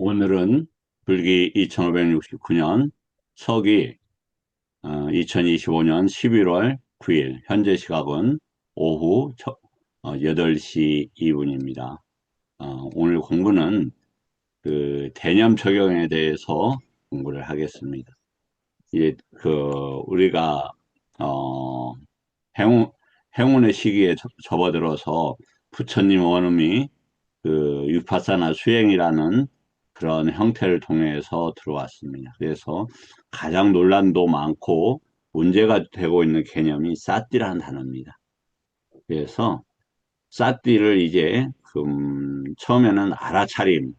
오늘은 불기 2569년 서기 2025년 11월 9일 현재 시각은 오후 8시 2분입니다. 오늘 공부는 그 대념 적용에 대해서 공부를 하겠습니다. 이제 그 우리가 어 행운의 시기에 접어들어서 부처님 원음이 그 위파사나 수행이라는 그런 형태를 통해서 들어왔습니다. 그래서 가장 논란도 많고 문제가 되고 있는 개념이 사띠라는 단어입니다. 그래서 사띠를 이제 처음에는 알아차림,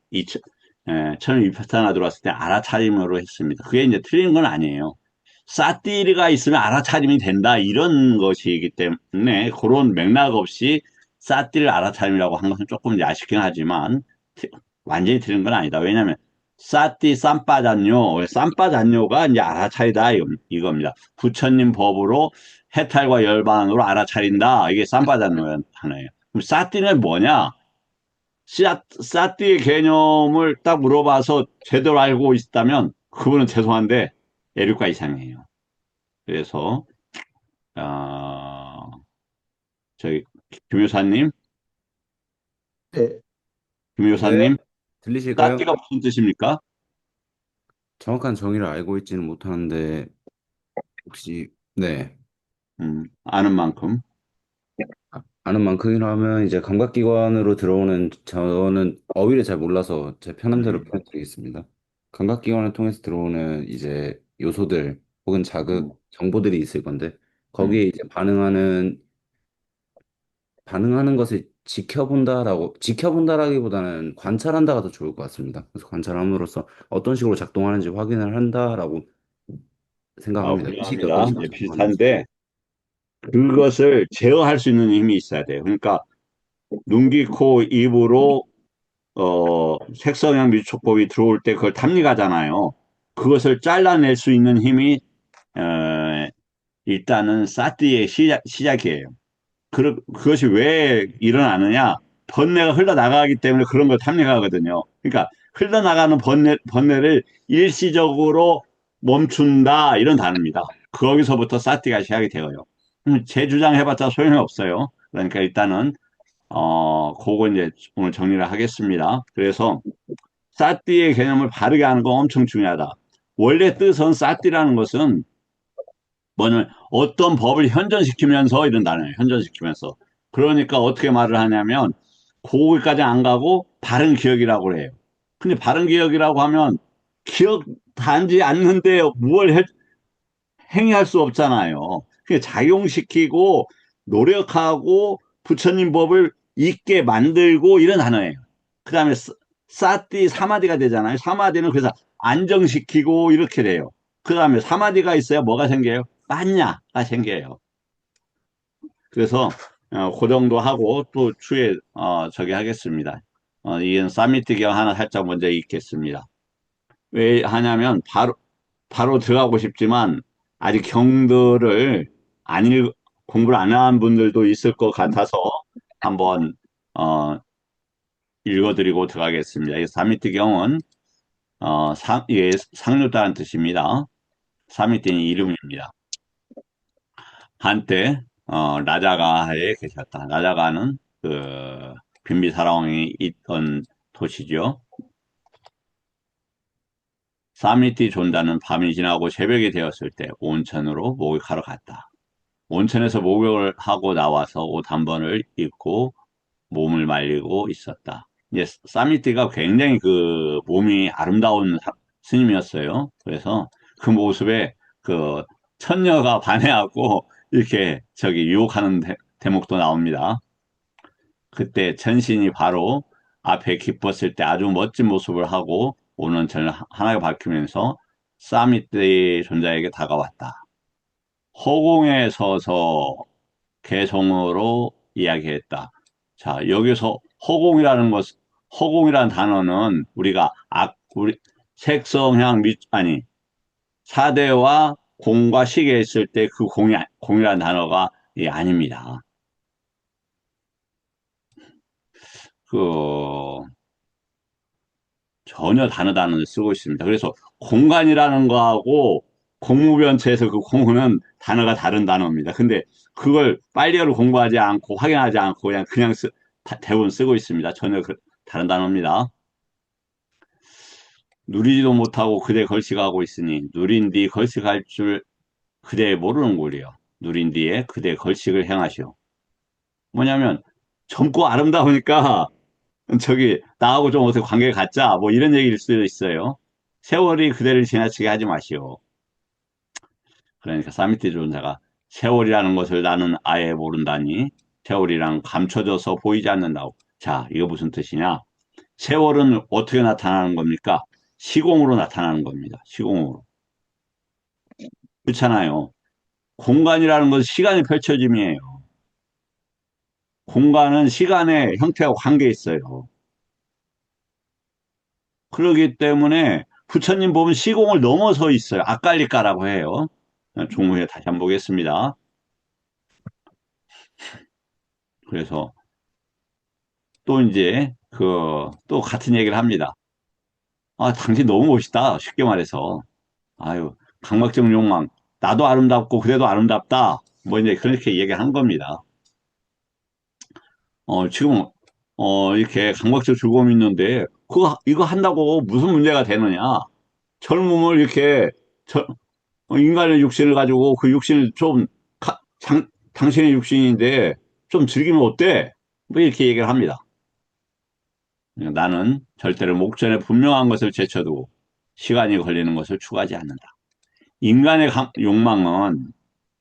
처음 위파사나 들어왔을 때 알아차림으로 했습니다. 그게 이제 틀린 건 아니에요. 사띠가 있으면 알아차림이 된다 이런 것이기 때문에 그런 맥락 없이 사띠를 알아차림이라고 한 것은 조금 야식긴 하지만 완전히 틀린 건 아니다. 왜냐하면 사띠 쌈빠잔뇨, 쌈빠잔뇨가 이제 알아차리다 이겁니다. 부처님 법으로 해탈과 열반으로 알아차린다. 이게 쌈빠잔뇨 하나예요. 그럼 사띠는 뭐냐? 사띠의 개념을 딱 물어봐서 제대로 알고 있다면 그분은 죄송한데 애류가 이상해요. 그래서 어, 저희 김효사님, 네, 네, 김효사님, 들리실까요? 따띠가 무슨 뜻입니까? 정확한 정의를 알고 있지는 못하는데 혹시 네, 아는 만큼. 아는 만큼이라면 이제 감각기관으로 들어오는 저는 어휘를 잘 몰라서 제 편한 대로 음, 표현드리겠습니다. 감각기관을 통해서 들어오는 이제 요소들 혹은 음, 자극 정보들이 있을 건데 거기에 음. 이제 반응하는 것을 지켜본다라기보다는 관찰한다가 더 좋을 것 같습니다. 그래서 관찰함으로써 어떤 식으로 작동하는지 확인을 한다라고 생각합니다. 의식이 어떤 훌륭합니다. 식으로 네, 작동하는지. 비슷한데 그것을 제어할 수 있는 힘이 있어야 돼요. 그러니까 눈, 귀, 코, 입으로 색성향 미촉법이 들어올 때 그걸 탐닉하잖아요. 그것을 잘라낼 수 있는 힘이 어, 일단은 사티의 시작이에요. 그것이 왜 일어나느냐? 번뇌가 흘러나가기 때문에 그런 걸 탐닉하거든요. 그러니까 흘러나가는 번뇌를 일시적으로 멈춘다 이런 단어입니다. 거기서부터 사티가 시작이 되어요. 제 주장 해봤자 소용이 없어요. 그러니까 일단은 그거 이제 오늘 정리를 하겠습니다. 그래서 사티의 개념을 바르게 하는 거 엄청 중요하다. 원래 뜻은 사티라는 것은 뭐냐면 어떤 법을 현존시키면서 이런 단어예요. 현존시키면서. 그러니까 어떻게 말을 하냐면 거기까지 안 가고 바른 기억이라고 해요. 근데 바른 기억이라고 하면 기억 단지 않는데 행위할 수 없잖아요. 그게 작용시키고 노력하고 부처님 법을 있게 만들고 이런 단어예요. 그 다음에 사띠 사마디가 되잖아요. 사마디는 그래서 안정시키고 이렇게 돼요. 그 다음에 사마디가 있어야 뭐가 생겨요? 빠냐가 생겨요. 그래서 그 정도 하고 또 추후에 저기 하겠습니다. 이건 사미트 경 하나 살짝 먼저 읽겠습니다. 왜 하냐면 바로 들어가고 싶지만 아직 경들을 안 공부를 안 한 분들도 있을 것 같아서 한번 어, 읽어드리고 들어가겠습니다. 이 사미트 경은 이게 상류다는 뜻입니다. 사미트는 이름입니다. 한때 라자가에 계셨다. 라자가는 그 빈비사랑이 있던 도시죠. 사미티 존자는 밤이 지나고 새벽이 되었을 때 온천으로 목욕하러 갔다. 온천에서 목욕을 하고 나와서 옷 한 번을 입고 몸을 말리고 있었다. 이제 사미티가 굉장히 그 몸이 아름다운 스님이었어요. 그래서 그 모습에 그 천녀가 반해하고 이렇게 저기 유혹하는 대목도 나옵니다. 그때 천신이 바로 앞에 기뻤을 때 아주 멋진 모습을 하고 오는 천을 하나가 밝히면서 사미티 존자에게 다가왔다. 허공에 서서 개성어로 이야기했다. 자, 여기서 허공이라는 단어는 우리 색성향 아니, 사대와 공과 시계 있을 때 그 공이라는 단어가 아닙니다. 그, 전혀 다른 단어를 쓰고 있습니다. 그래서 공간이라는 거하고 공무변체에서 그 공은 단어가 다른 단어입니다. 근데 그걸 빨리어를 공부하지 않고 확인하지 않고 그냥 대부분 쓰고 있습니다. 전혀 다른 단어입니다. 누리지도 못하고 그대 걸식하고 있으니 누린 뒤 걸식할 줄 그대 모르는 꼴이요. 누린 뒤에 그대 걸식을 행하시오. 뭐냐면 젊고 아름다우니까 저기 나하고 좀 어떻게 관계를 갖자 뭐 이런 얘기일 수도 있어요. 세월이 그대를 지나치게 하지 마시오. 그러니까 사미티 조은사가 세월이라는 것을 나는 아예 모른다니 세월이란 감춰져서 보이지 않는다고. 자, 이거 무슨 뜻이냐? 세월은 어떻게 나타나는 겁니까? 시공으로 나타나는 겁니다. 시공으로. 그렇잖아요. 공간이라는 것은 시간이 펼쳐짐이에요. 공간은 시간의 형태와 관계 있어요. 그러기 때문에 부처님 보면 시공을 넘어서 있어요. 아칼리카라고 해요. 종무에 다시 한번 보겠습니다. 그래서 또 이제 또 같은 얘기를 합니다. 아, 당신 너무 멋있다. 쉽게 말해서. 아유, 강박적 욕망. 나도 아름답고 그래도 아름답다. 뭐 이제 그렇게 얘기한 겁니다. 지금 이렇게 강박적 즐거움이 있는데 이거 한다고 무슨 문제가 되느냐? 젊음을 이렇게 인간의 육신을 가지고 그 육신을 좀 당신의 육신인데 좀 즐기면 어때? 뭐 이렇게 얘기를 합니다. 나는 절대로 목전에 분명한 것을 제쳐두고 시간이 걸리는 것을 추구하지 않는다. 인간의 욕망은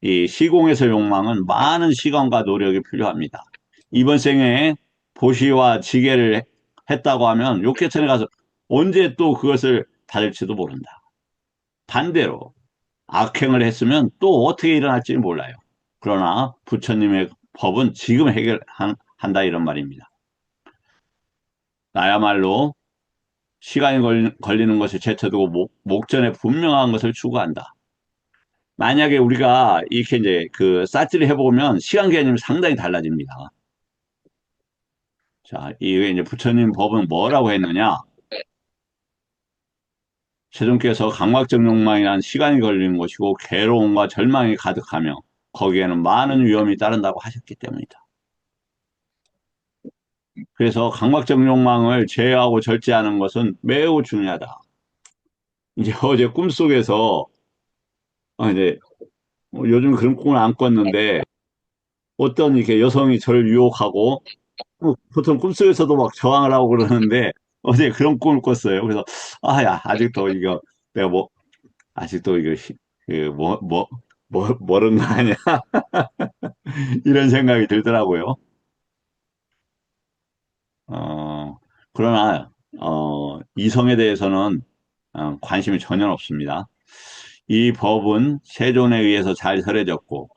이 시공에서 욕망은 많은 시간과 노력이 필요합니다. 이번 생에 보시와 지게를 했다고 하면 욕계천에 가서 언제 또 그것을 받을지도 모른다. 반대로 악행을 했으면 또 어떻게 일어날지 몰라요. 그러나 부처님의 법은 지금 해결한다 이런 말입니다. 나야말로 시간이 걸리는 것을 제쳐두고 목전에 분명한 것을 추구한다. 만약에 우리가 이렇게 이제 그 사치를 해보면 시간 개념이 상당히 달라집니다. 자, 이게 이제 부처님 법은 뭐라고 했느냐? 세존께서 강박적 욕망이란 시간이 걸리는 것이고 괴로움과 절망이 가득하며 거기에는 많은 위험이 따른다고 하셨기 때문이다. 그래서 강박적 욕망을 제어하고 절제하는 것은 매우 중요하다. 이제 어제 꿈속에서 이제 요즘 그런 꿈을 안 꿨는데 어떤 이렇게 여성이 저를 유혹하고 보통 꿈속에서도 막 저항을 하고 그러는데 어제 그런 꿈을 꿨어요. 그래서 야 아직도 이거 내가 뭐 아직도 이거 뭐른 거 아니야? 이런 생각이 들더라고요. 어, 그러나 이성에 대해서는 관심이 전혀 없습니다. 이 법은 세존에 의해서 잘 설해졌고,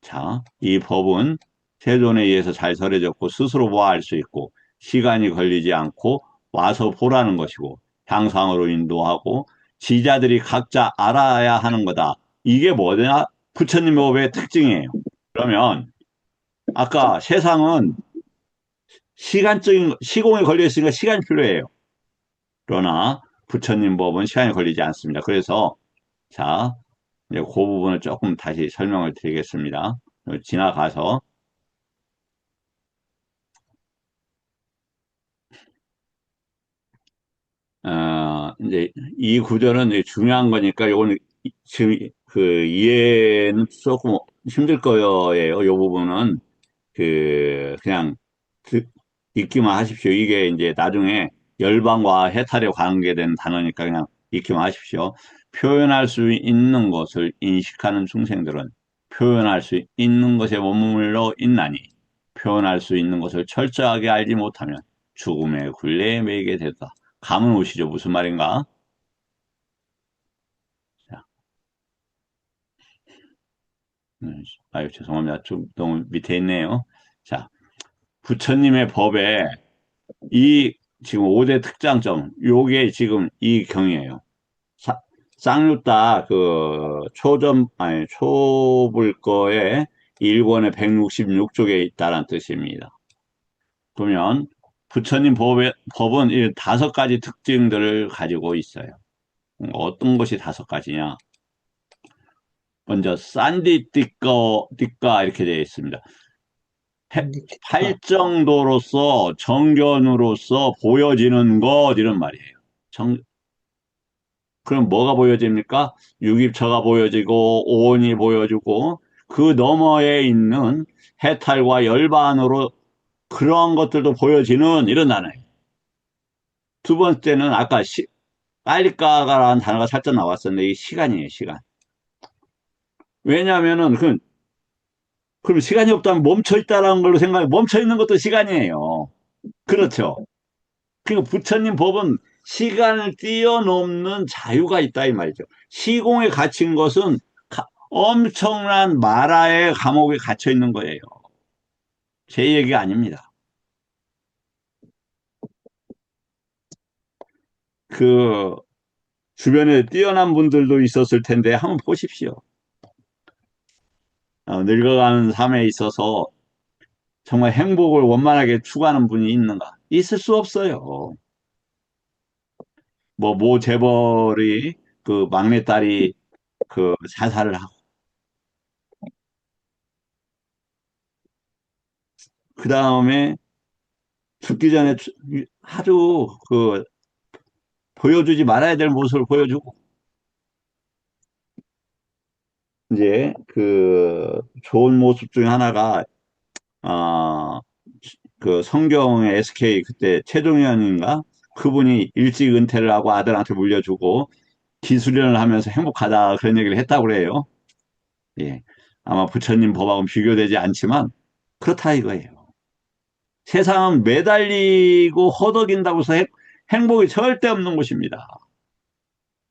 자, 이 법은 세존에 의해서 잘 설해졌고 스스로 보아할 수 있고 시간이 걸리지 않고 와서 보라는 것이고 향상으로 인도하고 지자들이 각자 알아야 하는 거다. 이게 뭐냐? 부처님 법의 특징이에요. 그러면 아까 세상은 시간적인 시공에 걸려 있으니까 시간이 필요해요. 그러나 부처님 법은 시간이 걸리지 않습니다. 그래서 자, 이제 그 부분을 조금 다시 설명을 드리겠습니다. 지나가서 이제 이 구조는 이제 중요한 거니까 요거는 지금 그 이해는 조금 힘들 거예요. 요 부분은 그냥 듣, 읽기만 하십시오. 이게 이제 나중에 열반과 해탈에 관계된 단어니까 그냥 읽기만 하십시오. 표현할 수 있는 것을 인식하는 중생들은 표현할 수 있는 것에 머물러 있나니 표현할 수 있는 것을 철저하게 알지 못하면 죽음의 굴레에 매이게 되다. 감은 오시죠? 무슨 말인가? 자, 아유, 죄송합니다. 좀 너무 밑에 있네요. 자, 부처님의 법에 이 지금 5대 특장점, 요게 지금 이 경이에요. 사- 쌍유따 아니, 초불거의 1권의 166쪽에 있다는 뜻입니다. 그러면 부처님 법은 이 5가지 특징들을 가지고 있어요. 어떤 것이 5가지냐? 먼저 띠까 이렇게 되어 있습니다. 산디티카. 팔정도로서 정견으로서 보여지는 것 이런 말이에요. 그럼 뭐가 보여집니까? 육입처가 보여지고 오온이 보여지고 그 너머에 있는 해탈과 열반으로 그런 것들도 보여지는 이런 단어예요. 두 번째는 아까 빨리까가라는 단어가 살짝 나왔었는데 이게 시간이에요, 시간. 왜냐하면은 그럼 시간이 없다면 멈춰 있다라는 걸로 생각해. 멈춰 있는 것도 시간이에요. 그렇죠. 그러니까 부처님 법은 시간을 뛰어넘는 자유가 있다 이 말이죠. 시공에 갇힌 것은 엄청난 마라의 감옥에 갇혀 있는 거예요. 제 얘기가 아닙니다. 그 주변에 뛰어난 분들도 있었을 텐데 한번 보십시오. 늙어가는 삶에 있어서 정말 행복을 원만하게 추구하는 분이 있는가? 있을 수 없어요. 뭐 모 재벌이 그 막내딸이 그 자살을 하고 그 다음에 죽기 전에 아주 보여주지 말아야 될 모습을 보여주고 이제 좋은 모습 중에 하나가 어, 그 성경의 SK 그때 최종현인가 그분이 일찍 은퇴를 하고 아들한테 물려주고 기수련을 하면서 행복하다 그런 얘기를 했다고 그래요. 예. 아마 부처님 법하고는 비교되지 않지만 그렇다 이거예요. 세상은 매달리고 허덕인다고 해서 행복이 절대 없는 곳입니다.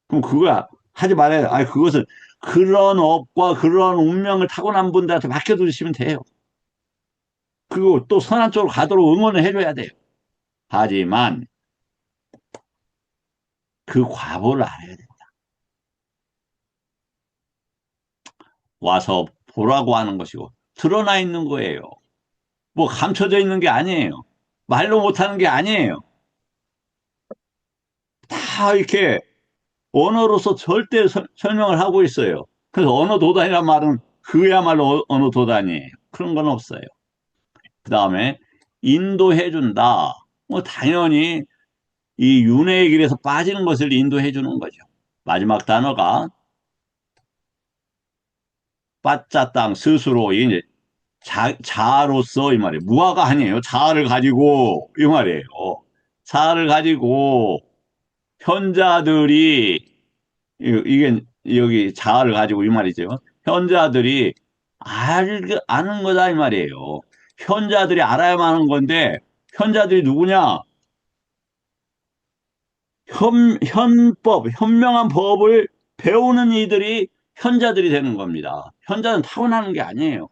그럼 그거 하지 말아요. 아니, 그것은 그런 업과 그런 운명을 타고난 분들한테 맡겨두시면 돼요. 그리고 또 선한 쪽으로 가도록 응원을 해줘야 돼요. 하지만 그 과보를 알아야 돼요. 와서 보라고 하는 것이고 드러나 있는 거예요. 뭐 감춰져 있는 게 아니에요. 말로 못하는 게 아니에요. 다 이렇게 언어로서 절대 설명을 하고 있어요. 그래서 언어 도단이란 말은 그야말로 언어 도단이에요. 그런 건 없어요. 그 다음에 인도해준다. 뭐 당연히 이 윤회의 길에서 빠지는 것을 인도해주는 거죠. 마지막 단어가 빠짜 땅 스스로 이제 자아로서 이 말이에요. 무아가 아니에요. 자아를 가지고 이 말이에요. 자아를 가지고 현자들이 이게 여기 자아를 가지고 이 말이죠. 현자들이 아는 거다 이 말이에요. 현자들이 알아야만 하는 건데 현자들이 누구냐? 현명한 법을 배우는 이들이 현자들이 되는 겁니다. 현자는 타고나는 게 아니에요.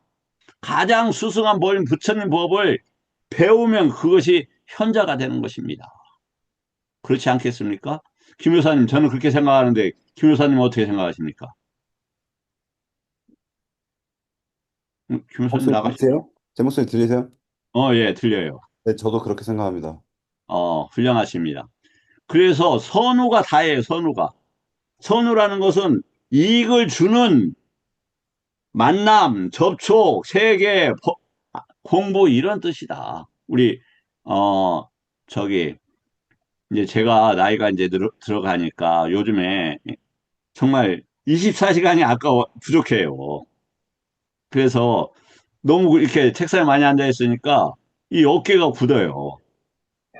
가장 수승한 법인 부처님 법을 배우면 그것이 현자가 되는 것입니다. 그렇지 않겠습니까? 김 여사님, 저는 그렇게 생각하는데, 김 여사님 어떻게 생각하십니까? 김 여사님 목소리 나가시, 들리세요? 제 목소리 들리세요? 예, 들려요. 네, 저도 그렇게 생각합니다. 훌륭하십니다. 그래서 선우가 다예요, 선우가. 선우라는 것은 이익을 주는 만남, 접촉, 세계, 공부 이런 뜻이다. 우리 어 저기 이제 제가 나이가 이제 들어가니까 요즘에 정말 24시간이 아까워 부족해요. 그래서 너무 이렇게 책상에 많이 앉아 있으니까 이 어깨가 굳어요.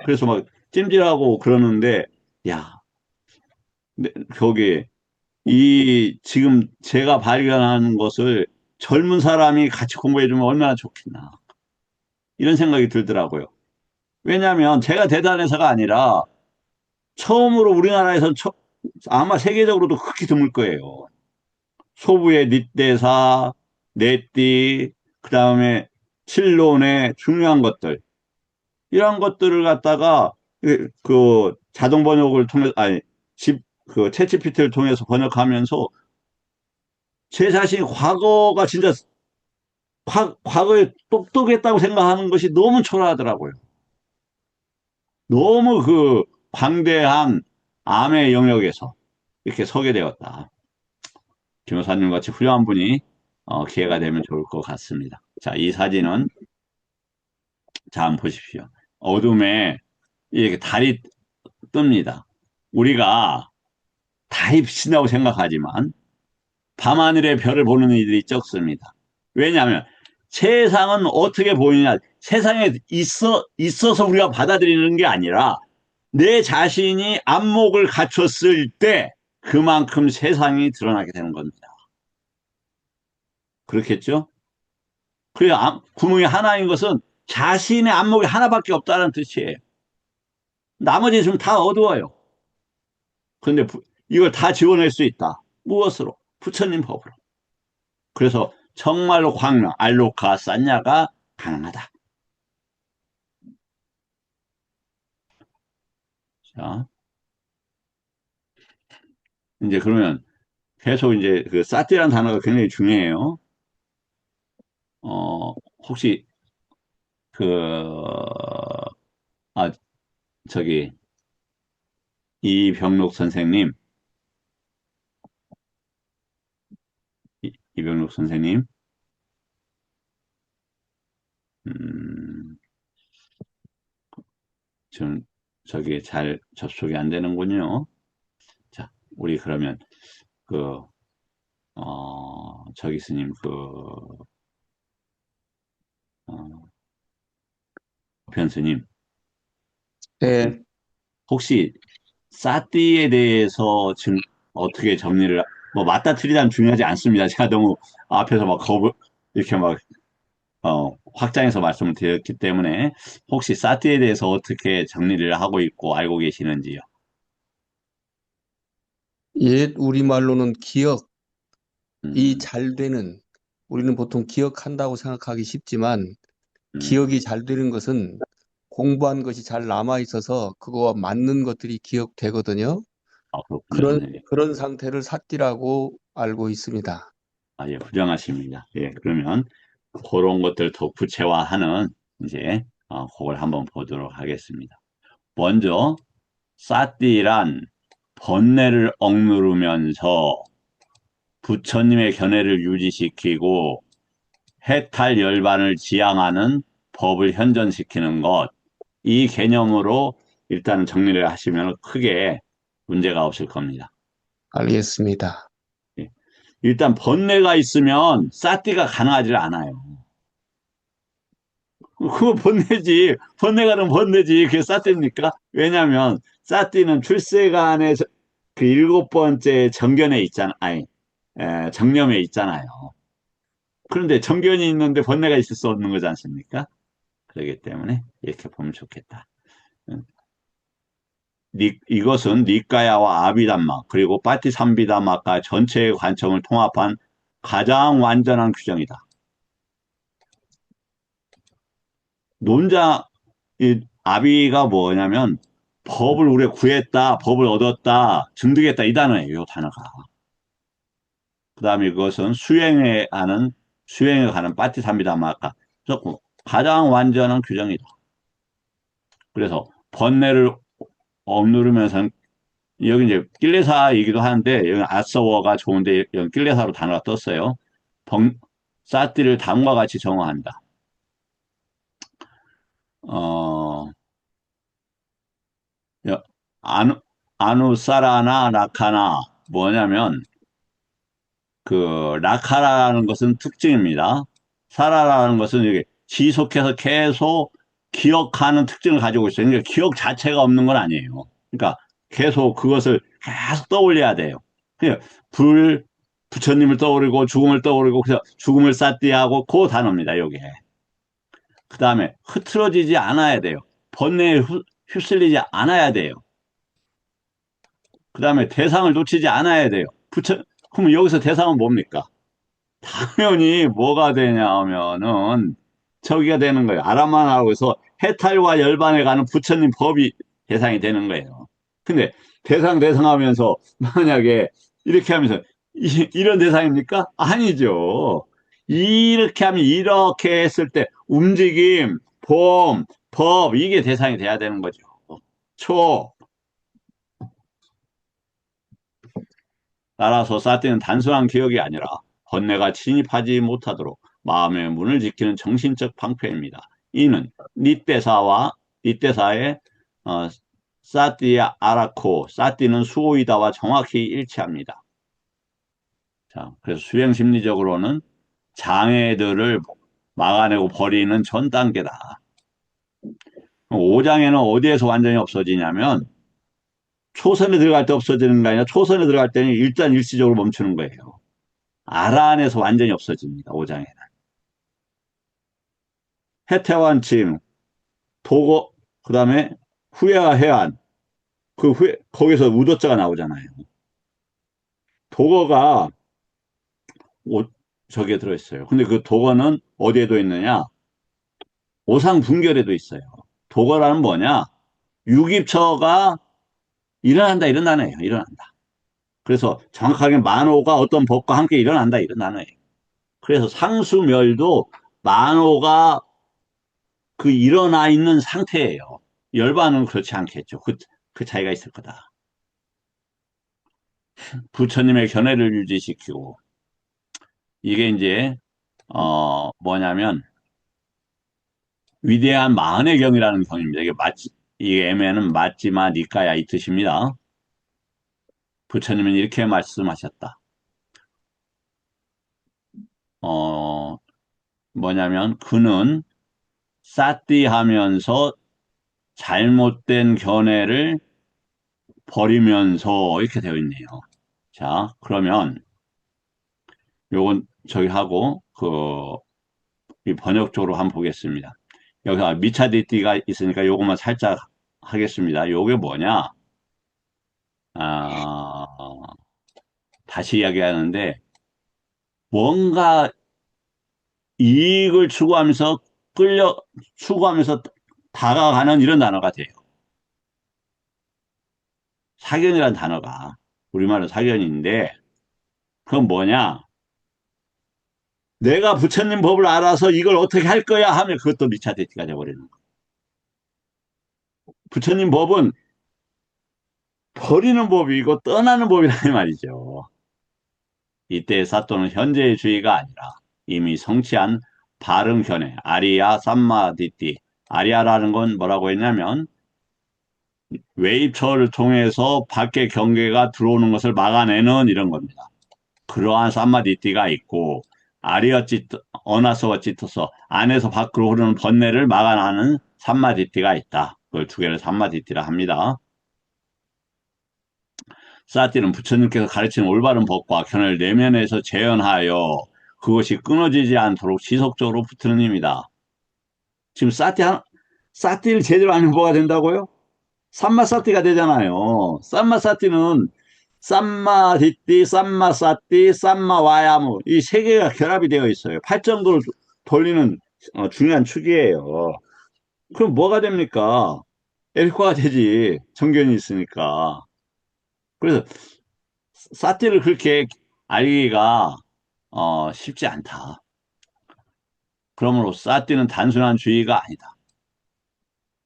그래서 막 찜질하고 그러는데 야, 거기 이 지금 제가 발견하는 것을 젊은 사람이 같이 공부해주면 얼마나 좋겠나. 이런 생각이 들더라고요. 왜냐하면 제가 대단해서가 아니라 처음으로 우리나라에서 아마 세계적으로도 극히 드물 거예요. 소부의 닛대사, 네띠, 그 다음에 칠론의 중요한 것들. 이런 것들을 갖다가 자동 번역을 통해서, 아니, 챗GPT를 통해서 번역하면서 제 자신이 과거가 진짜 과거에 똑똑했다고 생각하는 것이 너무 초라하더라고요. 너무 그 광대한 암의 영역에서 이렇게 서게 되었다. 김호사님 같이 훌륭한 분이 기회가 되면 좋을 것 같습니다. 자, 이 사진은 자, 한번 보십시오. 어둠에 이렇게 달이 뜹니다. 우리가 달이 비친다고 생각하지만 밤하늘의 별을 보는 이들이 적습니다. 왜냐하면 세상은 어떻게 보이냐? 세상에 있어서 우리가 받아들이는 게 아니라 내 자신이 안목을 갖췄을 때 그만큼 세상이 드러나게 되는 겁니다. 그렇겠죠? 그래, 구멍이 하나인 것은 자신의 안목이 하나밖에 없다는 뜻이에요. 나머지 좀 다 어두워요. 그런데 이걸 다 지워낼 수 있다. 무엇으로? 부처님 법으로. 그래서 정말로 광명, 알로카, 산야가 가능하다. 자, 이제 그러면 계속 이제 그 사티라는 단어가 굉장히 중요해요. 혹시 그, 아, 저기, 이병록 선생님, 이병록 선생님, 음, 지금 저기 잘 접속이 안 되는군요. 자, 우리 그러면 그, 저기 스님, 변스님, 네, 혹시 사띠에 대해서 지금 어떻게 정리를, 뭐, 맞다 틀리다는 중요하지 않습니다. 제가 너무 앞에서 막 이렇게 막, 확장해서 말씀을 드렸기 때문에, 혹시 사띠에 대해서 어떻게 정리를 하고 있고 알고 계시는지요? 옛 우리말로는 기억이 음, 잘 되는, 우리는 보통 기억한다고 생각하기 쉽지만, 음, 기억이 잘 되는 것은 공부한 것이 잘 남아 있어서 그거와 맞는 것들이 기억되거든요. 그렇군요. 그런, 네. 그런 상태를 삿띠라고 알고 있습니다. 예, 훌륭하십니다. 예, 그러면 그런 것들 더 구체화하는 이제, 그걸 한번 보도록 하겠습니다. 먼저, 사띠란 번뇌를 억누르면서 부처님의 견해를 유지시키고 해탈 열반을 지향하는 법을 현존시키는 것. 이 개념으로 일단 정리를 하시면 크게 문제가 없을 겁니다. 알겠습니다. 예. 일단 번뇌가 있으면 사띠가 가능하지 않아요. 그거 번뇌지. 번뇌가 는 번뇌지. 그게 사띠입니까? 왜냐하면 사띠는 출세간의 그 일곱 번째 정견에 있잖아. 아니, 정념에 있잖아요. 그런데 정견이 있는데 번뇌가 있을 수 없는 거지 않습니까? 그렇기 때문에 이렇게 보면 좋겠다. 이것은 니까야와 아비담마 그리고 파티삼비담마가 전체의 관점을 통합한 가장 완전한 규정이다. 논자 이 아비가 뭐냐면 법을 우리가 구했다, 법을 얻었다, 증득했다 이 단어예요. 이 단어가. 그다음에 그것은 수행에 가는 파티삼비담마가 가장 완전한 규정이다. 그래서 번뇌를 억누르면서 여기 이제 낄레사이기도 하는데 여기 아서워가 좋은데 여기 낄레사로 단어가 떴어요. 사띠를 다음과 같이 정화한다. 어, 아누, 아누사라나 라카나 뭐냐면 그 라카라는 것은 특징입니다. 사라라는 것은 이게 지속해서 계속 기억하는 특징을 가지고 있어요. 그러니까 기억 자체가 없는 건 아니에요. 그러니까 계속 그것을 계속 떠올려야 돼요. 그러니까 부처님을 떠오르고 죽음을 떠오르고 그래서 죽음을 쌓띠하고 그 단어입니다. 요게. 그 다음에 흐트러지지 않아야 돼요. 번뇌에 휩쓸리지 않아야 돼요. 그 다음에 대상을 놓치지 않아야 돼요. 그러면 여기서 대상은 뭡니까? 당연히 뭐가 되냐면은 저기가 되는 거예요. 아라만하고 해서 해탈과 열반에 가는 부처님 법이 대상이 되는 거예요. 근데 대상 하면서 만약에 이렇게 하면서 이런 대상입니까? 아니죠. 이렇게 하면 이렇게 했을 때 움직임, 법 이게 대상이 돼야 되는 거죠. 초. 따라서 사티는 단순한 기억이 아니라 번뇌가 침입하지 못하도록 마음의 문을 지키는 정신적 방패입니다. 이는 닛대사의 사티야 아라코, 사티는 수호이다와 정확히 일치합니다. 자, 그래서 수행 심리적으로는 장애들을 막아내고 버리는 전 단계다. 5장에는 어디에서 완전히 없어지냐면 초선에 들어갈 때 없어지는 게 아니라 초선에 들어갈 때는 일단 일시적으로 멈추는 거예요. 아라 안에서 완전히 없어집니다. 5장에는. 해태환침, 도거, 그 다음에 후회와 해안, 그 후회, 거기서 우도자가 나오잖아요. 도거가 저기에 들어있어요. 근데 그 도거는 어디에도 있느냐? 오상분결에도 있어요. 도거라는 뭐냐? 유깁처가 일어난다, 일어난다. 그래서 정확하게 만호가 어떤 법과 함께 일어난다. 그래서 상수멸도 만호가 그 일어나 있는 상태예요. 열반은 그렇지 않겠죠. 그 차이가 있을 거다. 부처님의 견해를 유지시키고, 이게 이제, 뭐냐면, 위대한 마흔의 경이라는 경입니다. 이게 애매는 맞지마 니까야 이 뜻입니다. 부처님은 이렇게 말씀하셨다. 어, 뭐냐면, 그는 싸띠 하면서 잘못된 견해를 버리면서 이렇게 되어 있네요. 자, 그러면 요건 저기 하고 이 번역적으로 한번 보겠습니다. 여기서 미차디띠가 있으니까 요것만 살짝 하겠습니다. 요게 뭐냐? 아, 다시 이야기하는데 뭔가 이익을 추구하면서 다가가는 이런 단어가 돼요. 사견이라는 단어가 우리말로 사견인데 그건 뭐냐? 내가 부처님 법을 알아서 이걸 어떻게 할 거야 하면 그것도 미차디티가 돼버리는 거예요. 부처님 법은 버리는 법이고 떠나는 법이라는 말이죠. 이때의 사또는 현재의 주의가 아니라 이미 성취한 바른 견해, 아리야 삼마디띠. 아리야라는 건 뭐라고 했냐면 외입처를 통해서 밖에 경계가 들어오는 것을 막아내는 이런 겁니다. 그러한 삼마디띠가 있고 어나서와찌토서 안에서 밖으로 흐르는 번뇌를 막아내는 삼마디띠가 있다. 그걸 두 개를 삼마디띠라 합니다. 사띠는 부처님께서 가르치는 올바른 법과 견해를 내면에서 재현하여 그것이 끊어지지 않도록 지속적으로 붙드는 힘이다. 지금 사띠를 제대로 하면 뭐가 된다고요? 삼마사띠가 되잖아요. 삼마사띠는 삼마디띠, 삼마사띠, 삼마와야무 이 세 개가 결합이 되어 있어요. 팔정도를 돌리는 중요한 축이에요. 그럼 뭐가 됩니까? 엘코가 되지. 정견이 있으니까. 그래서 사티를 그렇게 알기가 쉽지 않다. 그러므로 사티는 단순한 주의가 아니다.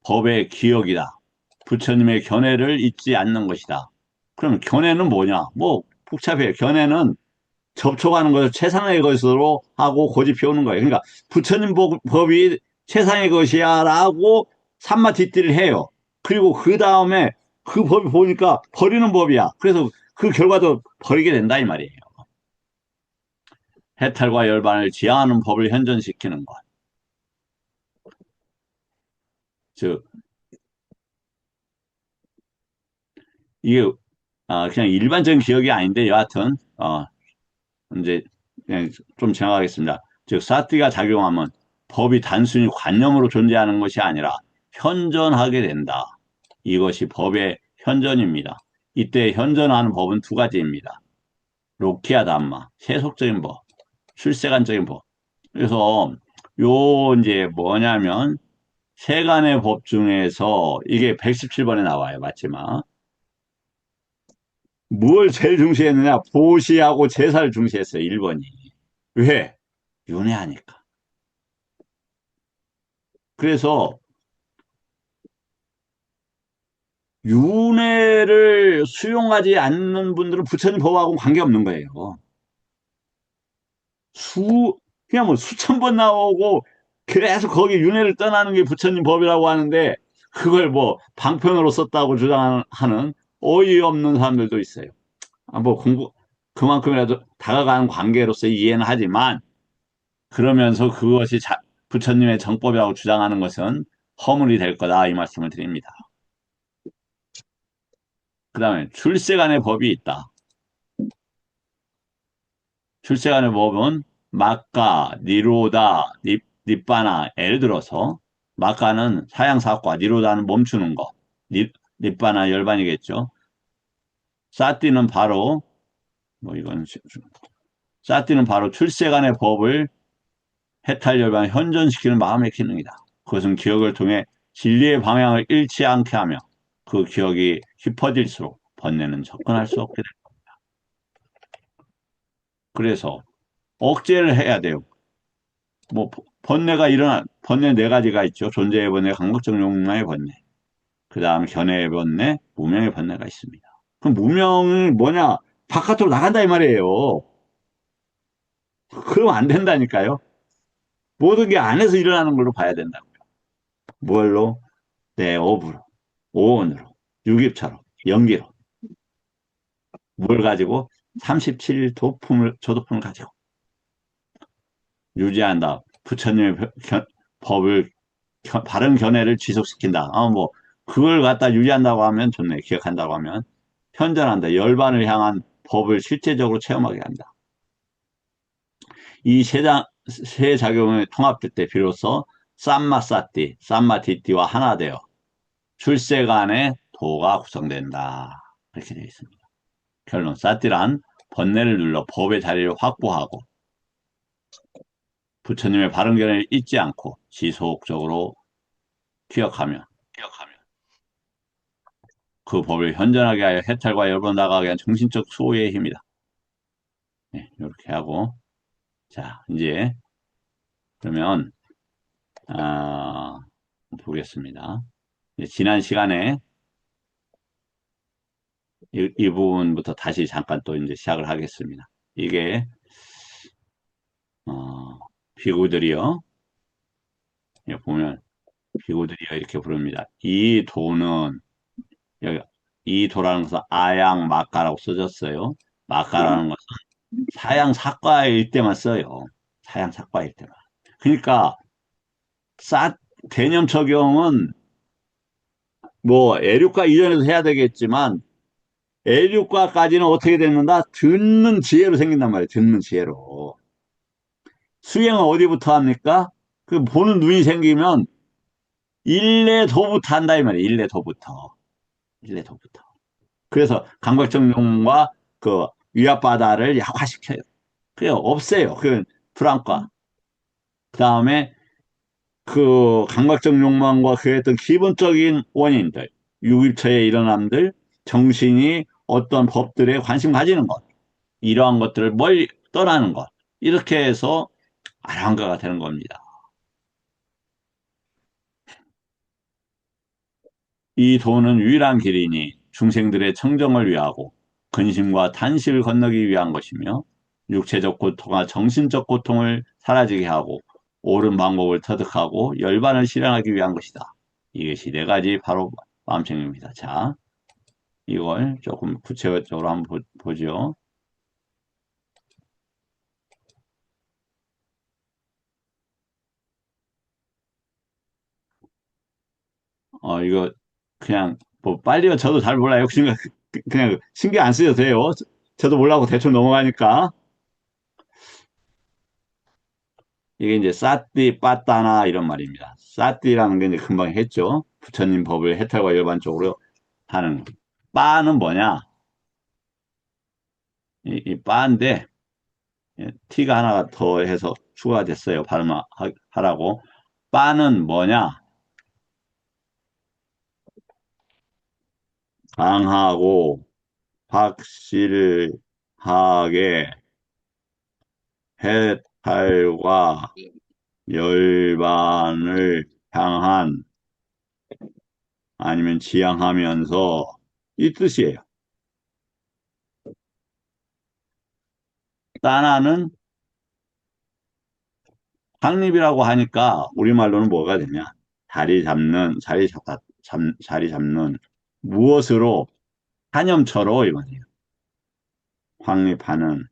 법의 기억이다. 부처님의 견해를 잊지 않는 것이다. 그럼 견해는 뭐냐? 뭐 복잡해요. 견해는 접촉하는 것을 최상의 것으로 하고 고집해오는 거예요. 그러니까 부처님 법이 최상의 것이야 라고 삼마디띠를 해요. 그리고 그 다음에 그 법이 보니까 버리는 법이야. 그래서 그 결과도 버리게 된다 이 말이에요. 해탈과 열반을 지향하는 법을 현존시키는 것. 즉 이게 그냥 일반적인 기억이 아닌데 여하튼 이제 그냥 좀 지나가겠습니다. 즉 사티가 작용하면 법이 단순히 관념으로 존재하는 것이 아니라 현존하게 된다. 이것이 법의 현존입니다. 이때 현존하는 법은 두 가지입니다. 로키아 담마, 세속적인 법, 출세관적인 법. 그래서 이제 뭐냐면 세간의 법 중에서 이게 117번에 나와요. 맞지만 뭘 제일 중시했느냐? 보시하고 제사를 중시했어요. 1번이. 왜? 윤회하니까. 그래서 윤회를 수용하지 않는 분들은 부처님 법하고는 관계없는 거예요. 그냥 뭐 수천 번 나오고 계속 거기 윤회를 떠나는 게 부처님 법이라고 하는데 그걸 뭐 방편으로 썼다고 주장하는 어이없는 사람들도 있어요. 뭐 그만큼이라도 다가가는 관계로서 이해는 하지만 그러면서 그것이 부처님의 정법이라고 주장하는 것은 허물이 될 거다 이 말씀을 드립니다. 그 다음에 출세간의 법이 있다. 출세간의 법은 마가, 니로다, 닛바나 예를 들어서 마가는 사양사과, 니로다는 멈추는 거, 닛바나 열반이겠죠. 사띠는 바로 뭐 이건 사띠는 바로 출세간의 법을 해탈열반을 현존시키는 마음의 기능이다. 그것은 기억을 통해 진리의 방향을 잃지 않게 하며 그 기억이 깊어질수록 번뇌는 접근할 수 없게 됩니다. 그래서 억제를 해야 돼요. 뭐 번뇌 네 가지가 있죠. 존재의 번뇌, 강박적 욕망의 번뇌, 그 다음 견해의 번뇌, 무명의 번뇌가 있습니다. 그럼 무명은 뭐냐? 바깥으로 나간다 이 말이에요. 그러면 안 된다니까요. 모든 게 안에서 일어나는 걸로 봐야 된다고요. 뭘로? 내 업으로, 오온으로, 육입차로, 연기로. 뭘 가지고? 37 조도품을 가지고 유지한다. 부처님의 법을, 바른 견해를 지속시킨다. 뭐, 그걸 갖다 유지한다고 하면 좋네. 기억한다고 하면. 현존한다. 열반을 향한 법을 실제적으로 체험하게 한다. 이 세 작용이 통합될 때 비로소 삼마디띠와 하나 되어 출세간의 도가 구성된다. 이렇게 되어 있습니다. 결론, 사띠란 번뇌를 눌러 법의 자리를 확보하고 부처님의 바른 견해를 잊지 않고 지속적으로 기억하며 그 법을 현존하게 하여 해탈과 열번 나가게 한 정신적 수호의 힘이다. 네, 이렇게 하고 자 이제 그러면 아, 보겠습니다. 지난 시간에 이 부분부터 다시 잠깐 또 이제 시작을 하겠습니다. 이게 비구들이요. 여기 보면 비구들이요 이렇게 부릅니다. 이 도는 여기 이 도라는 것은 아양 마가라고 써졌어요. 마가라는 것은 사양 사과일 때만 써요. 사양 사과일 때만. 그러니까 개념 적용은 뭐 애류과 이전에도 해야 되겠지만 애류과까지는 어떻게 됐는가? 듣는 지혜로 생긴단 말이에요. 듣는 지혜로. 수행은 어디부터 합니까? 그 보는 눈이 생기면 일례도부터 한다 이 말이에요. 일례도부터. 일례도부터. 그래서 강박증용과 그 위압바다를 약화시켜요. 그게 없애요. 그 불안과. 그 다음에 그 강박적 욕망과 그에 어떤 기본적인 원인들, 유입처의 일어남들, 정신이 어떤 법들에 관심 가지는 것, 이러한 것들을 멀리 떠나는 것, 이렇게 해서 아랑가가 되는 겁니다. 이 도는 유일한 길이니 중생들의 청정을 위하고 근심과 탄식을 건너기 위한 것이며 육체적 고통과 정신적 고통을 사라지게 하고 옳은 방법을 터득하고 열반을 실현하기 위한 것이다. 이것이 네 가지 바로 마음챙입니다. 자, 이걸 조금 구체적으로 한번 보죠. 이거 그냥 뭐 빨리요. 저도 잘 몰라요. 그냥 신경 안 쓰셔도 돼요. 저도 몰라고 대충 넘어가니까. 이게 이제 사띠 빠따나 이런 말입니다. 사띠라는 게 이제 금방 했죠. 부처님 법을 해탈과 일반적으로 하는 빠는 뭐냐? 이 빠인데 T가 하나가 더 해서 추가됐어요. 발음하라고. 빠는 뭐냐? 강하고 확실하게 해탈과 열반을 향한 아니면 지향하면서 이 뜻이에요. 따나는 확립이라고 하니까 우리말로는 뭐가 되냐? 자리 잡는 무엇으로 한염처로 이거네요. 확립하는.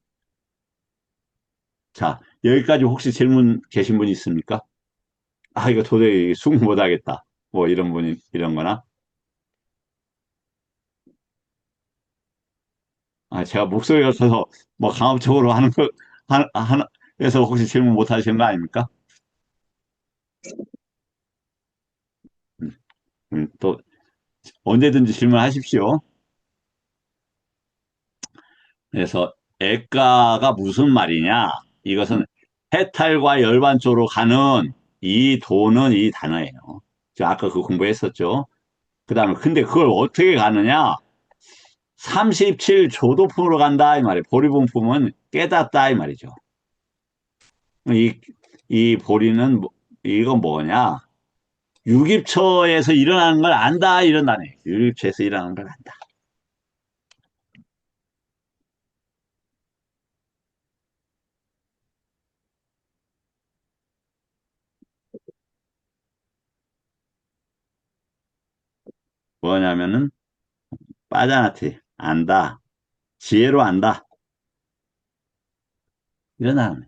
자, 여기까지 혹시 질문 계신 분 있습니까? 아, 이거 도저히 수긍 못 하겠다. 뭐 이런 분이 이런 거나. 아, 제가 목소리가 커서 뭐 강압적으로 하는 거 해서 혹시 질문 못 하시는 거 아닙니까? 음, 또 언제든지 질문하십시오. 그래서 애가가 무슨 말이냐? 이것은 해탈과 열반 쪽으로 가는 이 도는 이 단어예요. 저 아까 그 공부했었죠. 그 다음에 근데 그걸 어떻게 가느냐? 37조도품으로 간다 이 말이에요. 보리분품은 깨닫다 이 말이죠. 이, 이 보리는 이건 뭐냐? 유깁처에서 일어나는 걸 안다 이런 단어예요. 유깁처에서 일어나는 걸 안다. 뭐냐면은 빠자나티 안다. 지혜로 안다. 이런 단어예요.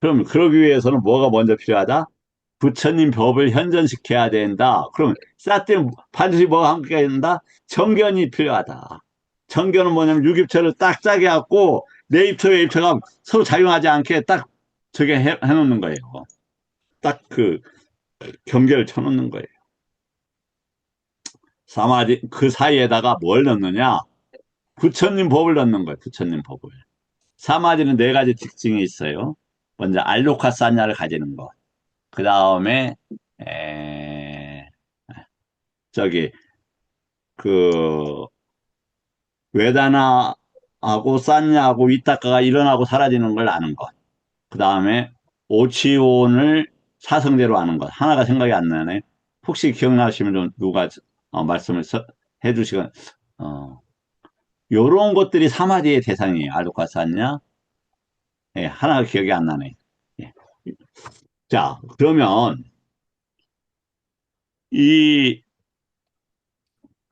그럼 그러기 위해서는 뭐가 먼저 필요하다? 부처님 법을 현전시켜야 된다. 그러면 싸때는 반드시 뭐가 함께 된다? 정견이 필요하다. 정견은 뭐냐면 유깁처를 딱 짜게 갖고 내 입처 의 입처가 서로 작용하지 않게 딱 저게 해놓는 거예요. 딱 그 경계를 쳐놓는 거예요. 사마디 그 사이에다가 뭘 넣느냐? 부처님 법을 넣는 거예요. 부처님 법을. 사마디는 네 가지 특징이 있어요. 먼저 알로카 사냐를 가지는 것. 그 다음에 저기 그 외다나하고 산냐하고 위타카가 일어나고 사라지는 걸 아는 것. 그 다음에 오치온을 사성대로 아는 것. 하나가 생각이 안 나네. 혹시 기억나시면 좀 누가 말씀을 해주시건 요런 것들이 사마디의 대상이에요. 알로카 산냐. 예, 하나가 기억이 안 나네. 예. 자, 그러면 이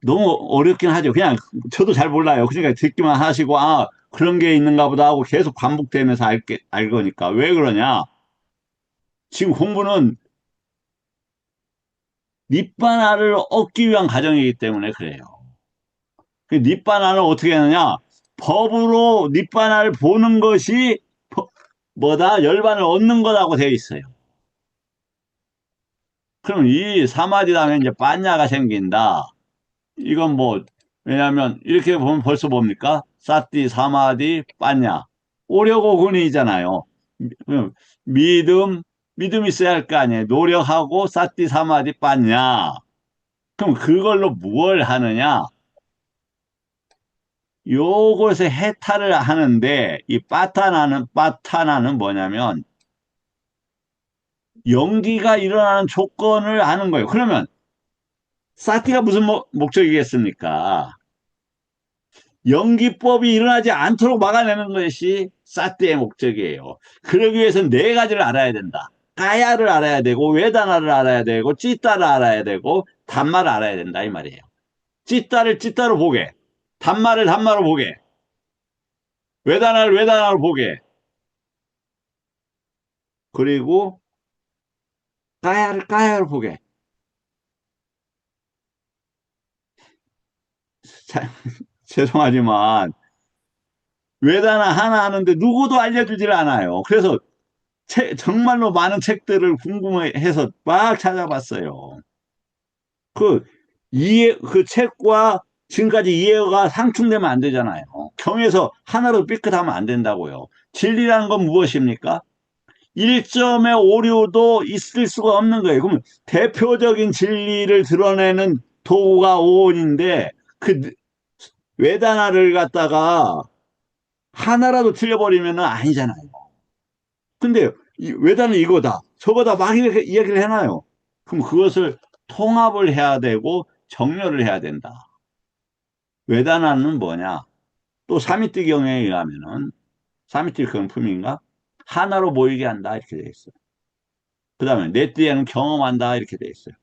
너무 어렵긴 하죠. 그냥 저도 잘 몰라요. 그러니까 듣기만 하시고 아 그런 게 있는가 보다 하고 계속 반복되면서 알 거니까. 왜 그러냐? 지금 공부는 니바나를 얻기 위한 과정이기 때문에 그래요. 그 니바나를 어떻게 하느냐? 법으로 니바나를 보는 것이 뭐다? 열반을 얻는 거라고 되어 있어요. 그럼 이 사마디 다음에 이제 빠냐가 생긴다. 이건 뭐 왜냐하면 이렇게 보면 벌써 뭡니까? 사띠, 사마디, 빠냐. 오려고 군이잖아요. 믿음, 믿음 있어야 할 거 아니에요. 노력하고 사띠, 사마디, 빠냐. 그럼 그걸로 무엇을 하느냐? 요것에 해탈을 하는데 이 빠타나는 뭐냐면 연기가 일어나는 조건을 아는 거예요. 그러면 사티가 무슨 목적이겠습니까? 연기법이 일어나지 않도록 막아내는 것이 사티의 목적이에요. 그러기 위해서는 네 가지를 알아야 된다. 가야를 알아야 되고 외다나를 알아야 되고 찌따를 알아야 되고 단마를 알아야 된다 이 말이에요. 찌따를 찌따로 보게, 단마를 단마로 보게, 외다나를 외다나로 보게, 그리고 가야를 가야로 보게. 자, 죄송하지만 외다나 하나 하는데 누구도 알려주질 않아요. 그래서 정말로 많은 책들을 궁금해해서 막 찾아봤어요. 그 그 책과 지금까지 이해가 상충되면 안 되잖아요. 경에서 하나로 삐끗하면 안 된다고요. 진리라는 건 무엇입니까? 1점의 오류도 있을 수가 없는 거예요. 그러면 대표적인 진리를 드러내는 도구가 오온인데 그 외단화를 갖다가 하나라도 틀려버리면 아니잖아요. 근데 외단은 이거다 저거다 막 이렇게 이야기를 해놔요. 그럼 그것을 통합을 해야 되고 정렬을 해야 된다. 외단하는 뭐냐? 또 사미띠 경에 의하면은 사미띠 경품인가? 하나로 모이게 한다 이렇게 돼 있어요. 그 다음에 넷띠에는 경험한다 이렇게 돼 있어요.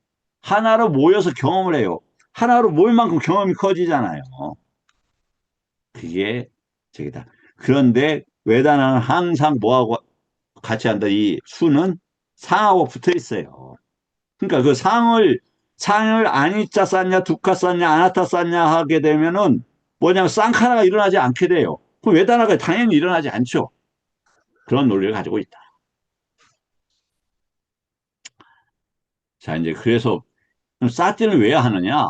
하나로 모여서 경험을 해요. 하나로 모일 만큼 경험이 커지잖아요. 그게 저기다. 그런데 외단하는 항상 뭐하고 같이 한다. 이 수는 상하고 붙어 있어요. 그러니까 그 상을 아니자 쌌냐, 두카 쌌냐, 아나타 쌌냐 하게 되면은 뭐냐면 쌍카나가 일어나지 않게 돼요. 그럼 외단하가 당연히 일어나지 않죠. 그런 논리를 가지고 있다. 자, 이제 그래서 사띠는 왜 하느냐?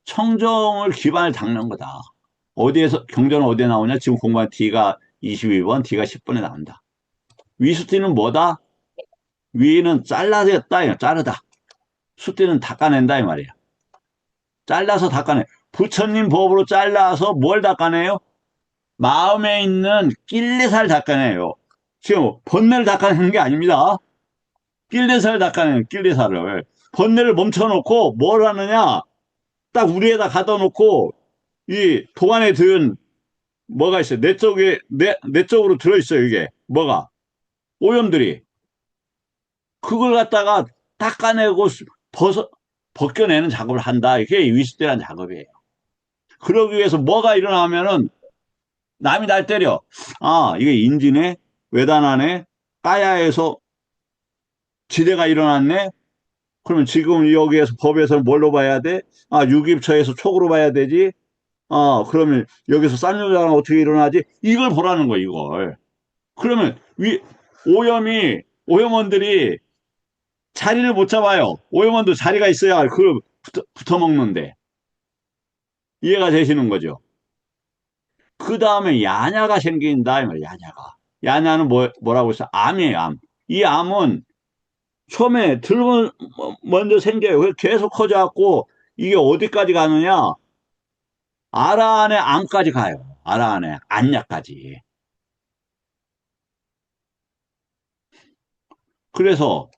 청정을 기반을 닦는 거다. 어디에서, 경전은 어디에 나오냐? 지금 공부한 D가 22번, D가 10번에 나온다. 위수띠는 뭐다? 위는 잘라냈다, 자르다. 수띠는 닦아낸다, 이 말이야. 잘라서 닦아내. 부처님 법으로 잘라서 뭘 닦아내요? 마음에 있는 낄레살 닦아내요. 지금 번뇌를 닦아내는 게 아닙니다. 낄레살 닦아내는 낄레살을. 번뇌를 멈춰놓고 뭘 하느냐? 딱 우리에다 가둬 놓고 이 도안에 든 뭐가 있어요? 내 쪽으로 들어있어요, 이게. 뭐가? 오염들이. 그걸 갖다가 닦아내고 벗겨내는 작업을 한다. 이게 위습대란 작업이에요. 그러기 위해서 뭐가 일어나면은 남이 날 때려. 아, 이게 인진에, 외단안에, 까야에서 지대가 일어났네? 그러면 지금 여기에서 법에서 뭘로 봐야 돼? 아, 유기처에서 촉으로 봐야 되지? 아, 그러면 여기서 쌍욕자가 어떻게 일어나지? 이걸 보라는 거, 이걸. 그러면 오염원들이 자리를 못 잡아요. 오염원도 자리가 있어야 그걸 붙어 먹는데. 이해가 되시는 거죠? 그 다음에 야냐가 생긴다, 이 말이야, 야냐가. 야냐는 뭐라고 했어? 암이에요, 암. 이 암은 처음에 들면 먼저 생겨요. 그래서 계속 커져갖고 이게 어디까지 가느냐? 아라 안에 암까지 가요. 아라 안에 안약까지. 그래서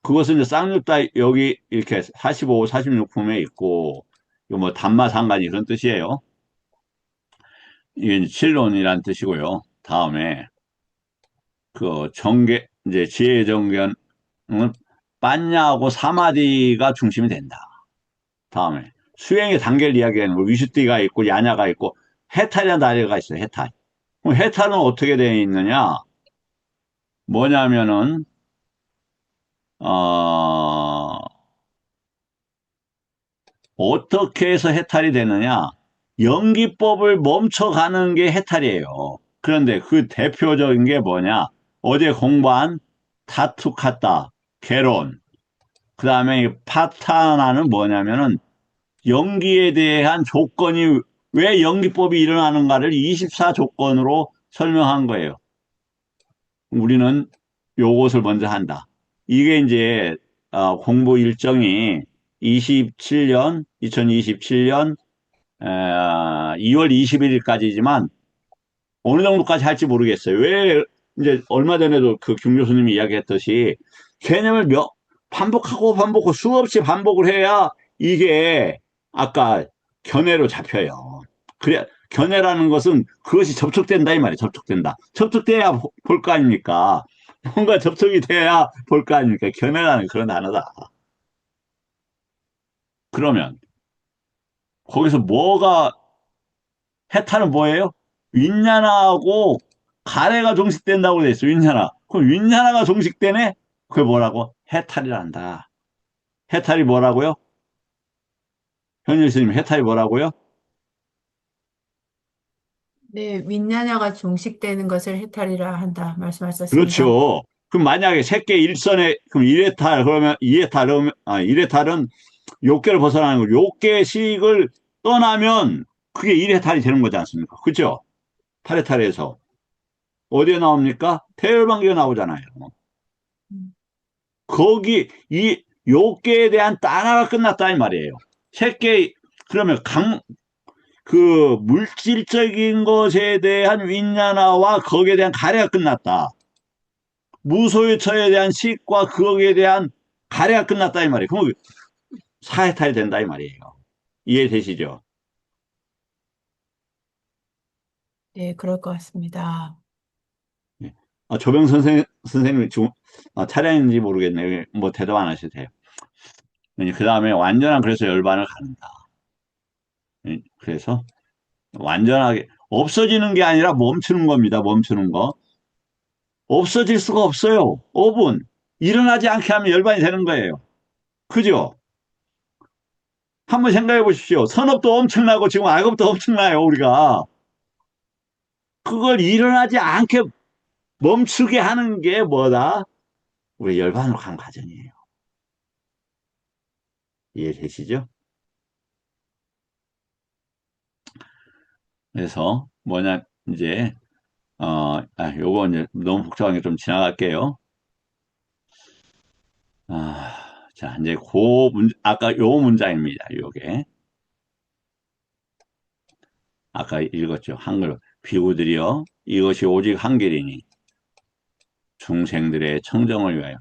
그것은 이제 쌍육다 여기 이렇게 45, 46품에 있고, 이거 뭐 단마상간이 그런 뜻이에요. 이게 칠론이란 뜻이고요. 다음에 그 정계, 이제 지혜정견은 빠냐하고 사마디가 중심이 된다. 다음에 수행의 단계를 이야기하는 거 위슈띠가 있고 야냐가 있고 해탈이라는 다리가 있어요. 해탈. 그럼 해탈은 어떻게 되어 있느냐? 뭐냐면은 어떻게 해서 해탈이 되느냐? 연기법을 멈춰가는 게 해탈이에요. 그런데 그 대표적인 게 뭐냐? 어제 공부한 타투카타, 개론, 그 다음에 파타나는 뭐냐면은 연기에 대한 조건이 왜 연기법이 일어나는가를 24조건으로 설명한 거예요. 우리는 요것을 먼저 한다. 이게 이제 공부 일정이 2027년 2월 21일까지지만 어느 정도까지 할지 모르겠어요. 왜 이제 얼마 전에도 그 김 교수님이 이야기했듯이 개념을 반복하고 수없이 반복을 해야 이게 아까 견해로 잡혀요. 그래 견해라는 것은 그것이 접촉된다 이 말이에요. 접촉된다. 접촉돼야 볼 거 아닙니까? 뭔가 접촉이 돼야 볼 거 아닙니까? 견해라는 그런 단어다. 그러면 거기서 뭐가 해탈은 뭐예요? 윈냐나하고 가래가 종식된다고 돼 있어. 윈냐나. 그럼 윈냐나가 종식되네? 그게 뭐라고? 해탈이란다. 해탈이 뭐라고요? 현일 스님 해탈이 뭐라고요? 네, 윈냐냐가 종식되는 것을 해탈이라 한다 말씀하셨습니다. 그렇죠. 그럼 만약에 새끼 일선에 그럼 1해탈 그러면 2해탈 그러면 1해탈은 욕계를 벗어나는 거. 욕계식을 떠나면 그게 1해탈이 되는 거지 않습니까? 그렇죠? 8해탈에서 어디에 나옵니까? 태열반기가 나오잖아요. 거기 이 욕계에 대한 따나가 끝났다 이 말이에요. 새끼 그러면 그 물질적인 것에 대한 윈냐나와 거기에 대한 가래가 끝났다. 무소유처에 대한 식과 거기에 대한 가래가 끝났다 이 말이에요. 그럼 사해탈이 된다 이 말이에요. 이해되시죠? 네, 그럴 것 같습니다. 예. 조병 선생님 지금 차량인지 모르겠네요. 뭐 대답 안 하셔도 돼요. 그 다음에 완전한 그래서 열반을 가는다. 그래서 완전하게 없어지는 게 아니라 멈추는 겁니다. 멈추는 거. 없어질 수가 없어요. 5분. 일어나지 않게 하면 열반이 되는 거예요. 그죠? 한번 생각해 보십시오. 선업도 엄청나고 지금 악업도 엄청나요, 우리가. 그걸 일어나지 않게 멈추게 하는 게 뭐다? 우리 열반으로 가는 과정이에요. 이해되시죠? 그래서 뭐냐, 이제, 요거 이제 너무 복잡한 게 좀 지나갈게요. 자, 이제 아까 요 문장입니다. 요게. 아까 읽었죠. 한글. 비구들이여, 이것이 오직 한 길이니, 중생들의 청정을 위하여.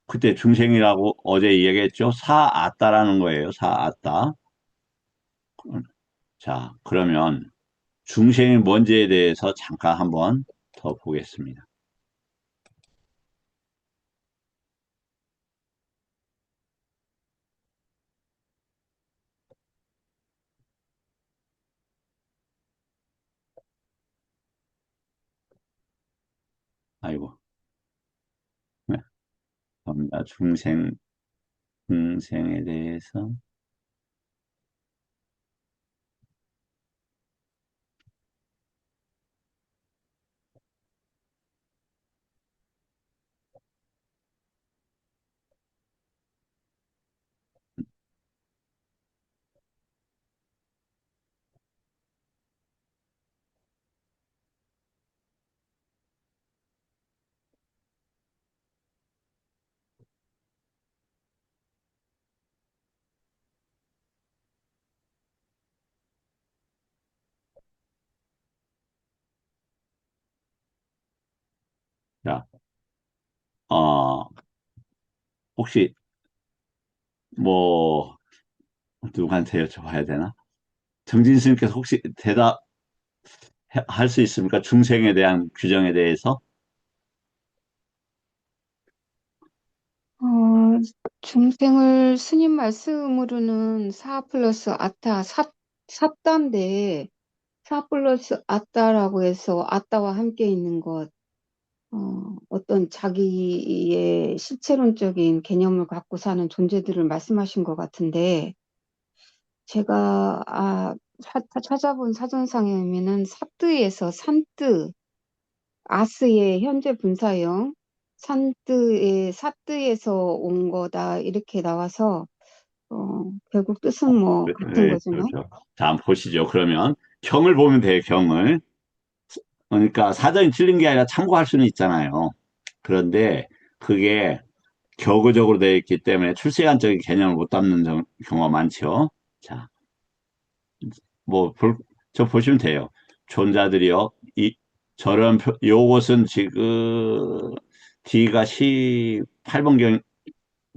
그때 중생이라고 어제 얘기했죠. 사았다라는 거예요. 사았다. 자, 그러면 중생이 뭔지에 대해서 잠깐 한번 더 보겠습니다. 아이고. 네. 겁니다. 중생에 대해서. 자, 어, 혹시 뭐 누구한테 여쭤봐야 되나? 정진 스님께서 혹시 대답할 수 있습니까? 중생에 대한 규정에 대해서? 어, 중생을 스님 말씀으로는 사 플러스 아타, 삽다인데, 사 플러스 아따라고 해서 아따와 함께 있는 것, 어떤 자기의 실체론적인 개념을 갖고 사는 존재들을 말씀하신 것 같은데, 제가, 찾아본 사전상에 의하면은 삽드에서 산뜨, 아스의 현재 분사형, 산뜨의 사뜨에서 온 거다, 이렇게 나와서, 결국 뜻은 뭐 같은 네, 거지만, 그렇죠. 자, 한번 보시죠. 그러면 경을 보면 돼요, 경을. 그러니까 사전이 틀린 게 아니라 참고할 수는 있잖아요. 그런데 그게 격의적으로 되어 있기 때문에 출세관적인 개념을 못 담는 경우가 많죠. 자, 뭐, 저 보시면 돼요. 존자들이요. 요것은 지금 D가 18번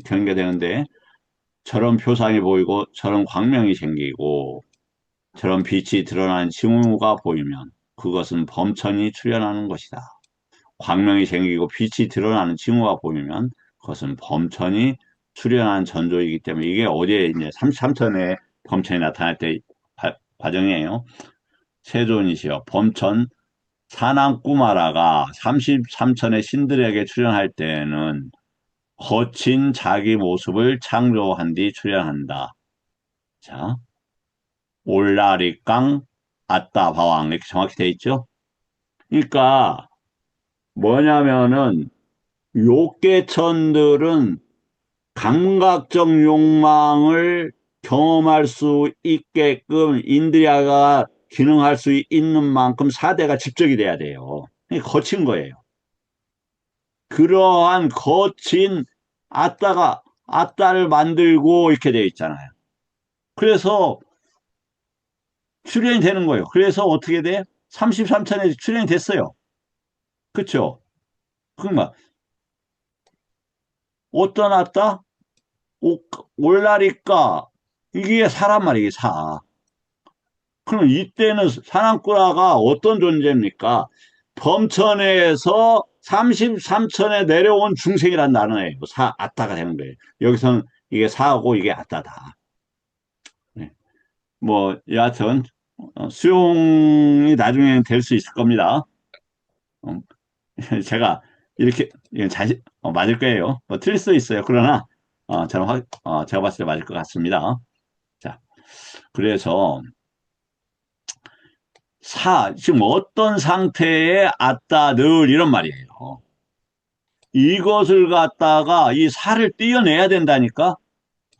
경계가 되는데 저런 표상이 보이고 저런 광명이 생기고 저런 빛이 드러나는 징후가 보이면 그것은 범천이 출현하는 것이다. 광명이 생기고 빛이 드러나는 징후가 보이면 그것은 범천이 출현한 전조이기 때문에 이게 어디에 이제 33천의 범천이 나타날 때 과정이에요. 세존이시여 범천 사남꾸마라가 33천의 신들에게 출현할 때에는 거친 자기 모습을 창조한 뒤 출현한다. 자, 올라리깡 아따 바왕 이렇게 정확히 돼 있죠? 그러니까 뭐냐면은 욕계천들은 감각적 욕망을 경험할 수 있게끔 인드리아가 기능할 수 있는 만큼 사대가 집적이 돼야 돼요. 거친 거예요. 그러한 거친 아따를 만들고 이렇게 되어 있잖아요. 그래서 출연이 되는 거예요. 그래서 어떻게 돼? 33천에 출연이 됐어요. 그쵸? 그러니까 어떤 아따? 올라리까 이게 사란 말이에요, 사. 그럼 이때는 사냥꾸라가 어떤 존재입니까? 범천에서 33천에 내려온 중생이란 단어예요. 아따가 되는 거예요. 여기서는 이게 사고 이게 아따다. 네. 뭐, 여하튼, 수용이 나중에는 될 수 있을 겁니다. 어, 제가 이렇게, 이건 맞을 거예요. 뭐, 틀릴 수도 있어요. 그러나, 제가 봤을 때 맞을 것 같습니다. 자, 그래서, 지금 어떤 상태에 아따 늘 이런 말이에요. 이것을 갖다가 이 사를 띄어내야 된다니까?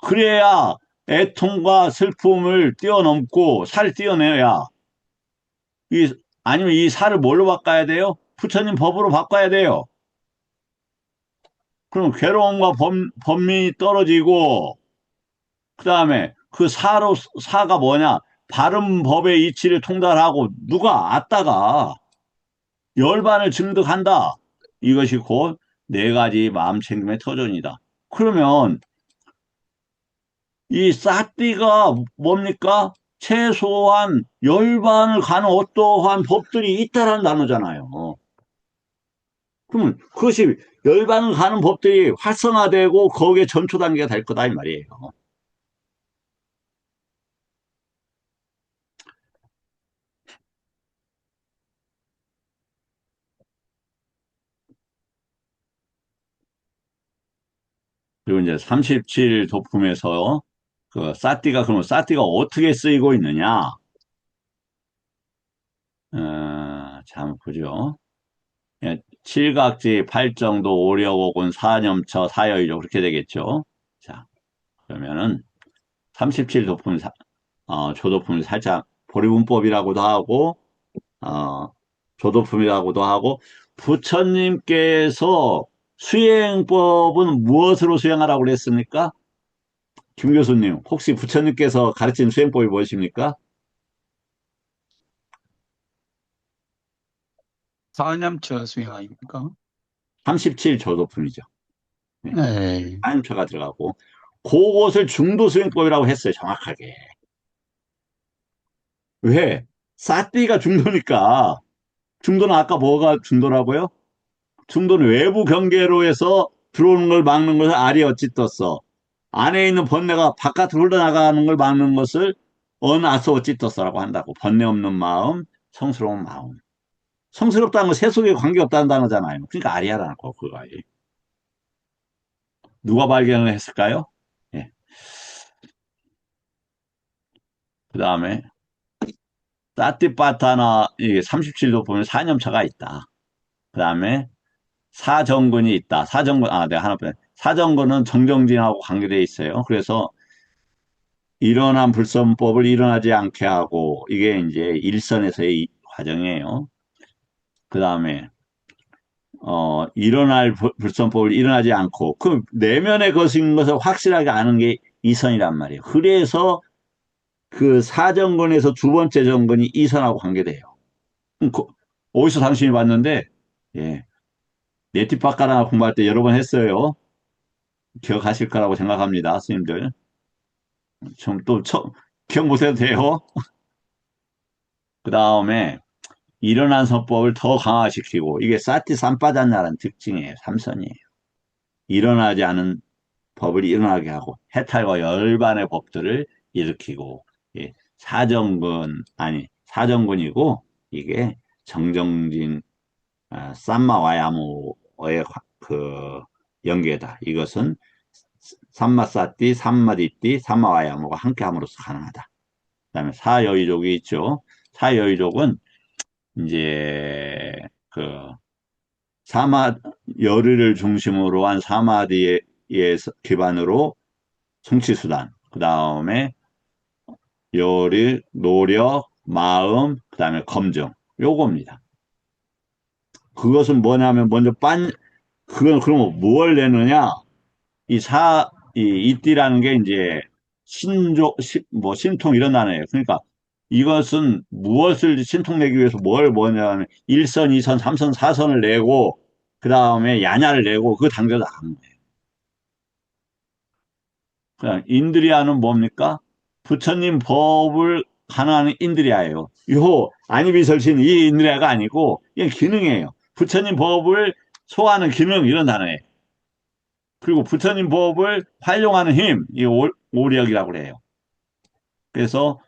그래야 애통과 슬픔을 뛰어넘고 사를 띄어내야 아니면 이 사를 뭘로 바꿔야 돼요? 부처님 법으로 바꿔야 돼요. 그럼 괴로움과 번민이 떨어지고 그 다음에 그 사가 뭐냐? 바른 법의 이치를 통달하고 누가 아따가 열반을 증득한다. 이것이 곧 네 가지 마음 챙김의 터전이다. 그러면 이 사띠가 뭡니까? 최소한 열반을 가는 어떠한 법들이 있다라는 단어잖아요. 그러면 그것이 열반을 가는 법들이 활성화되고 거기에 전초 단계가 될 거다 이 말이에요. 그리고 이제 37 도품에서 그러면 사띠가 어떻게 쓰이고 있느냐? 참 보죠. 예, 칠각지, 팔정도, 오력오군, 사념처, 사여의조 그렇게 되겠죠. 자, 그러면은 37 도품, 조도품을 살짝 보리문법이라고도 하고 조도품이라고도 하고 부처님께서 수행법은 무엇으로 수행하라고 그랬습니까? 김 교수님, 혹시 부처님께서 가르친 수행법이 무엇입니까? 사념처 수행 아닙니까? 37 조도품이죠. 네. 네. 사념처가 들어가고 그것을 중도 수행법이라고 했어요, 정확하게. 왜? 사띠가 중도니까. 중도는 아까 뭐가 중도라고요? 중도는 외부 경계로 해서 들어오는 걸 막는 것을 알이 어찌 떴어. 안에 있는 번뇌가 바깥으로 흘러나가는 걸 막는 것을 언아서 어찌 떴어라고 한다고. 번뇌 없는 마음, 성스러운 마음. 성스럽다는 건 세속에 관계없다는 단어잖아요. 그러니까 아리아라는 거, 그거. 누가 발견을 했을까요? 예. 그 다음에 사티파타나 이게 37도 보면 사념차가 있다. 그 다음에 사정근이 있다. 내가 하나 빼. 사정근은 정정진하고 관계되어 있어요. 그래서 일어난 불선법을 일어나지 않게 하고 이게 이제 일선에서의 과정이에요. 그 다음에 일어날 불선법을 일어나지 않고 그 내면의 것인 것을 확실하게 아는 게 이선이란 말이에요. 그래서 그 사정근에서 두 번째 정근이 이선하고 관계돼요. 어디서 당신이 봤는데 예, 네티파카나 공부할 때 여러 번 했어요. 기억하실 거라고 생각합니다, 스님들. 기억 못해도 돼요. 그 다음에 일어난 선법을 더 강화시키고 이게 사티 삼빠잔나라는 특징이에요. 삼선이에요. 일어나지 않은 법을 일어나게 하고 해탈과 열반의 법들을 일으키고 예, 사정근이고 이게 정정진 삼마와야무의 그 연계다. 이것은 삼마사띠, 삼마디띠, 삼마와야무가 함께함으로써 가능하다. 그다음에 사여의족이 있죠. 사여의족은 이제 그 열의를 중심으로 한 사마디에 기반으로 성취수단, 그 다음에 열의, 노력, 마음, 그 다음에 검정, 요겁니다. 그것은 뭐냐면 먼저 그건 그러면 뭘 내느냐? 이띠라는 게 이제 신통 이런 단어예요. 그러니까 이것은 무엇을 신통내기 위해서 뭐냐면 1선, 2선, 3선, 4선을 내고 그 다음에 야냐를 내고 그 단계로 나가는 거예요. 그냥 인드리아는 뭡니까? 부처님 법을 가능한 인드리아예요. 요 안이비설신 이 인드리아가 아니고 이게 기능이에요. 부처님 법을 소화하는 기능 이런 단어예요. 그리고 부처님 법을 활용하는 힘, 이 오력이라고 그래요. 그래서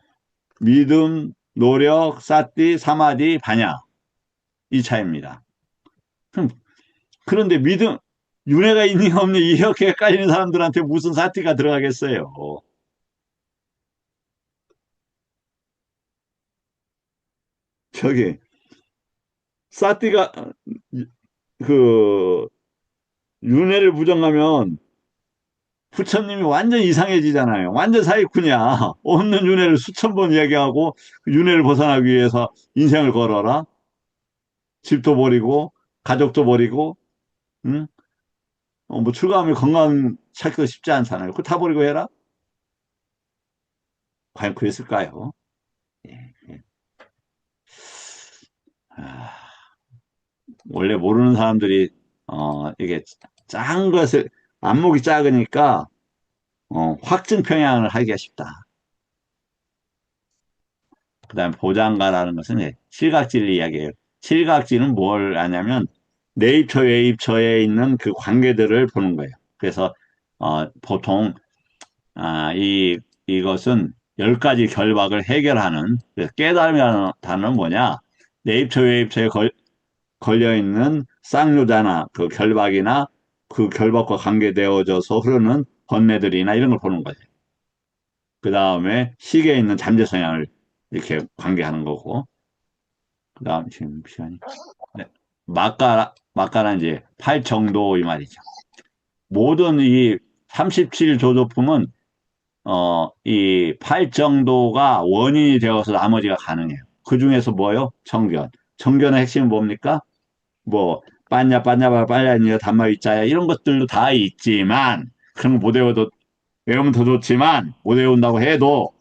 믿음, 노력, 사티, 사마디, 반야 이 차이입니다. 그런데 믿음, 윤회가 있니 없니 이렇게 헷갈리는 사람들한테 무슨 사티가 들어가겠어요. 저기 사티가 그 윤회를 부정하면 부처님이 완전 이상해지잖아요. 완전 사기꾼이야. 없는 윤회를 수천 번 이야기하고 그 윤회를 벗어나기 위해서 인생을 걸어라. 집도 버리고 가족도 버리고 응? 뭐 출가하면 건강 찾기도 쉽지 않잖아요. 그거 다 버리고 해라? 과연 그랬을까요? 예, 예. 아, 원래 모르는 사람들이 이게 작은 것을 안목이 작으니까 확증 평양을 하기가 쉽다. 그다음에 보장가라는 것은 이제 실각지를 이야기해요. 실각지는 뭘 아냐면 네이처 웨이처에 있는 그 관계들을 보는 거예요. 그래서 보통 이것은 10가지 결박을 해결하는 그래서 깨달음이라는 단어는 뭐냐? 네이처 웨이처에 걸려 있는 쌍요자나 그 결박이나 그 결박과 관계되어져서 흐르는 번뇌들이나 이런 걸 보는 거예요. 그 다음에 시계에 있는 잠재 성향을 이렇게 관계하는 거고, 그 다음 지금 시간이 네. 막가는 이제 팔 정도 이 말이죠. 모든 이 37조조품은 이 팔 정도가 원인이 되어서 나머지가 가능해요. 그 중에서 뭐요? 정견. 정견의 핵심은 뭡니까? 뭐 빠냐빠냐빠 빨냐니야 단마위자야 이런 것들도 다 있지만 그런 거 못 외워도 외우면 더 좋지만 못 외운다고 해도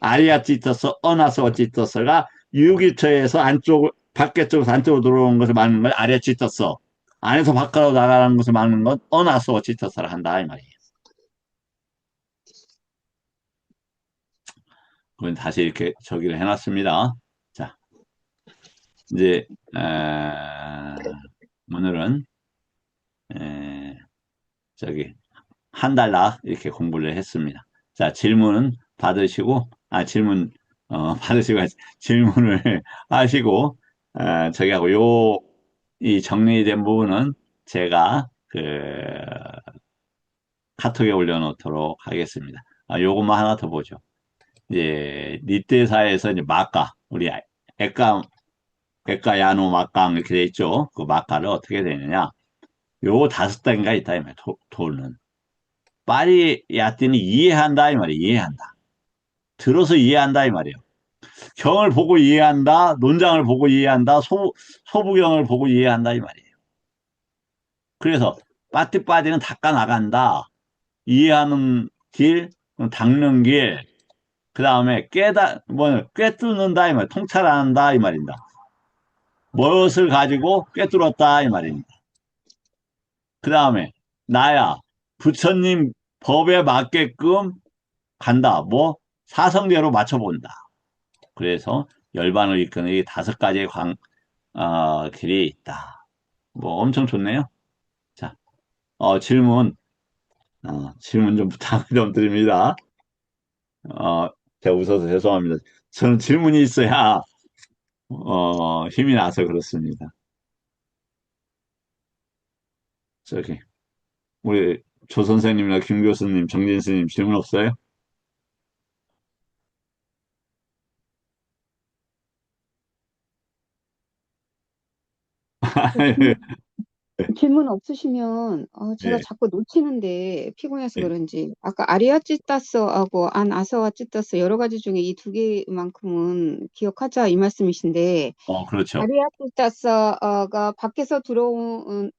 아리아찌떠서 어나서어찌떠서가 유기처에서 안쪽 밖에 쪽에서 안쪽으로 들어오는 것을 막는 건 아리아찌떠서 안에서 바깥으로 나가는 것을 막는 건 어나서어찌떠서라 한다 이 말이에요. 그건 다시 이렇게 저기를 해놨습니다. 자 이제 오늘은 저기 한 달락 이렇게 공부를 했습니다. 자, 질문은 받으시고, 질문, 받으시고, 질문을 하시고, 저기하고 이 정리된 부분은 제가 카톡에 올려놓도록 하겠습니다. 요것만 하나 더 보죠. 이제, 니떼사에서 이제 마까, 우리 백가, 야노, 막강 이렇게 돼 있죠. 그 마까를 어떻게 되느냐. 요 5단계가 있다, 이 말이에요. 도는. 파리 야띠는 이해한다 이 말이에요. 이해한다. 들어서 이해한다 이 말이에요. 경을 보고 이해한다. 논장을 보고 이해한다. 소부경을 보고 이해한다 이 말이에요. 그래서 빠띠빠띠는 닦아 나간다. 이해하는 길, 닦는 길. 그 다음에 꿰뚫는다 이 말. 통찰한다 이 말입니다. 무엇을 가지고 꿰뚫었다 이 말입니다. 그 다음에 나야 부처님 법에 맞게끔 간다. 뭐 사성제로 맞춰본다. 그래서 열반을 이끄는 이 5가지의 길이 있다. 뭐 엄청 좋네요. 자, 질문 좀 부탁 좀 드립니다. 제가 웃어서 죄송합니다. 저는 질문이 있어야 힘이 나서 그렇습니다. 저기 우리 조 선생님이나 김 교수님, 정진 스님 질문 없어요? 질문 없으시면 제가 네. 자꾸 놓치는데 피곤해서 네. 그런지 아까 아리아찌따스하고 안 아사와찌따스 여러 가지 중에 이 두 개만큼은 기억하자 이 말씀이신데 그렇죠. 아리아찌따스가 밖에서 들어오는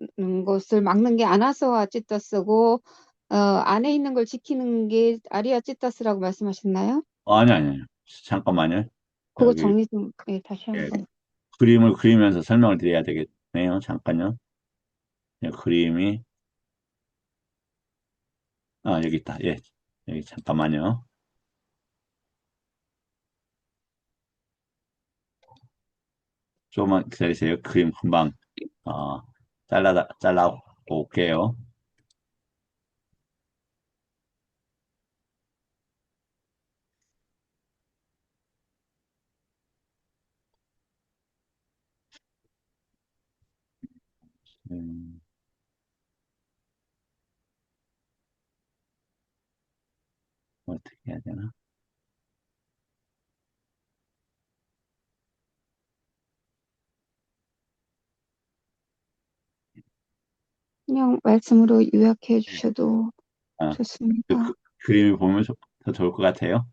것을 막는 게 아나사와찌따스고 안에 있는 걸 지키는 게 아리아찌따스라고 말씀하셨나요? 아니. 잠깐만요. 그거 여기 정리 좀 다시 예, 한번. 그림을 그리면서 설명을 드려야 되겠네요. 잠깐요. 그림이, 여기 있다. 예, 여기 잠깐만요. 조금만 기다리세요. 그림 금방, 어, 잘라 올게요. 음, 어떻게 해야 되나? 그냥 말씀으로 요약해 주셔도 아, 좋습니다. 그림을 보면 더 좋을 것 같아요.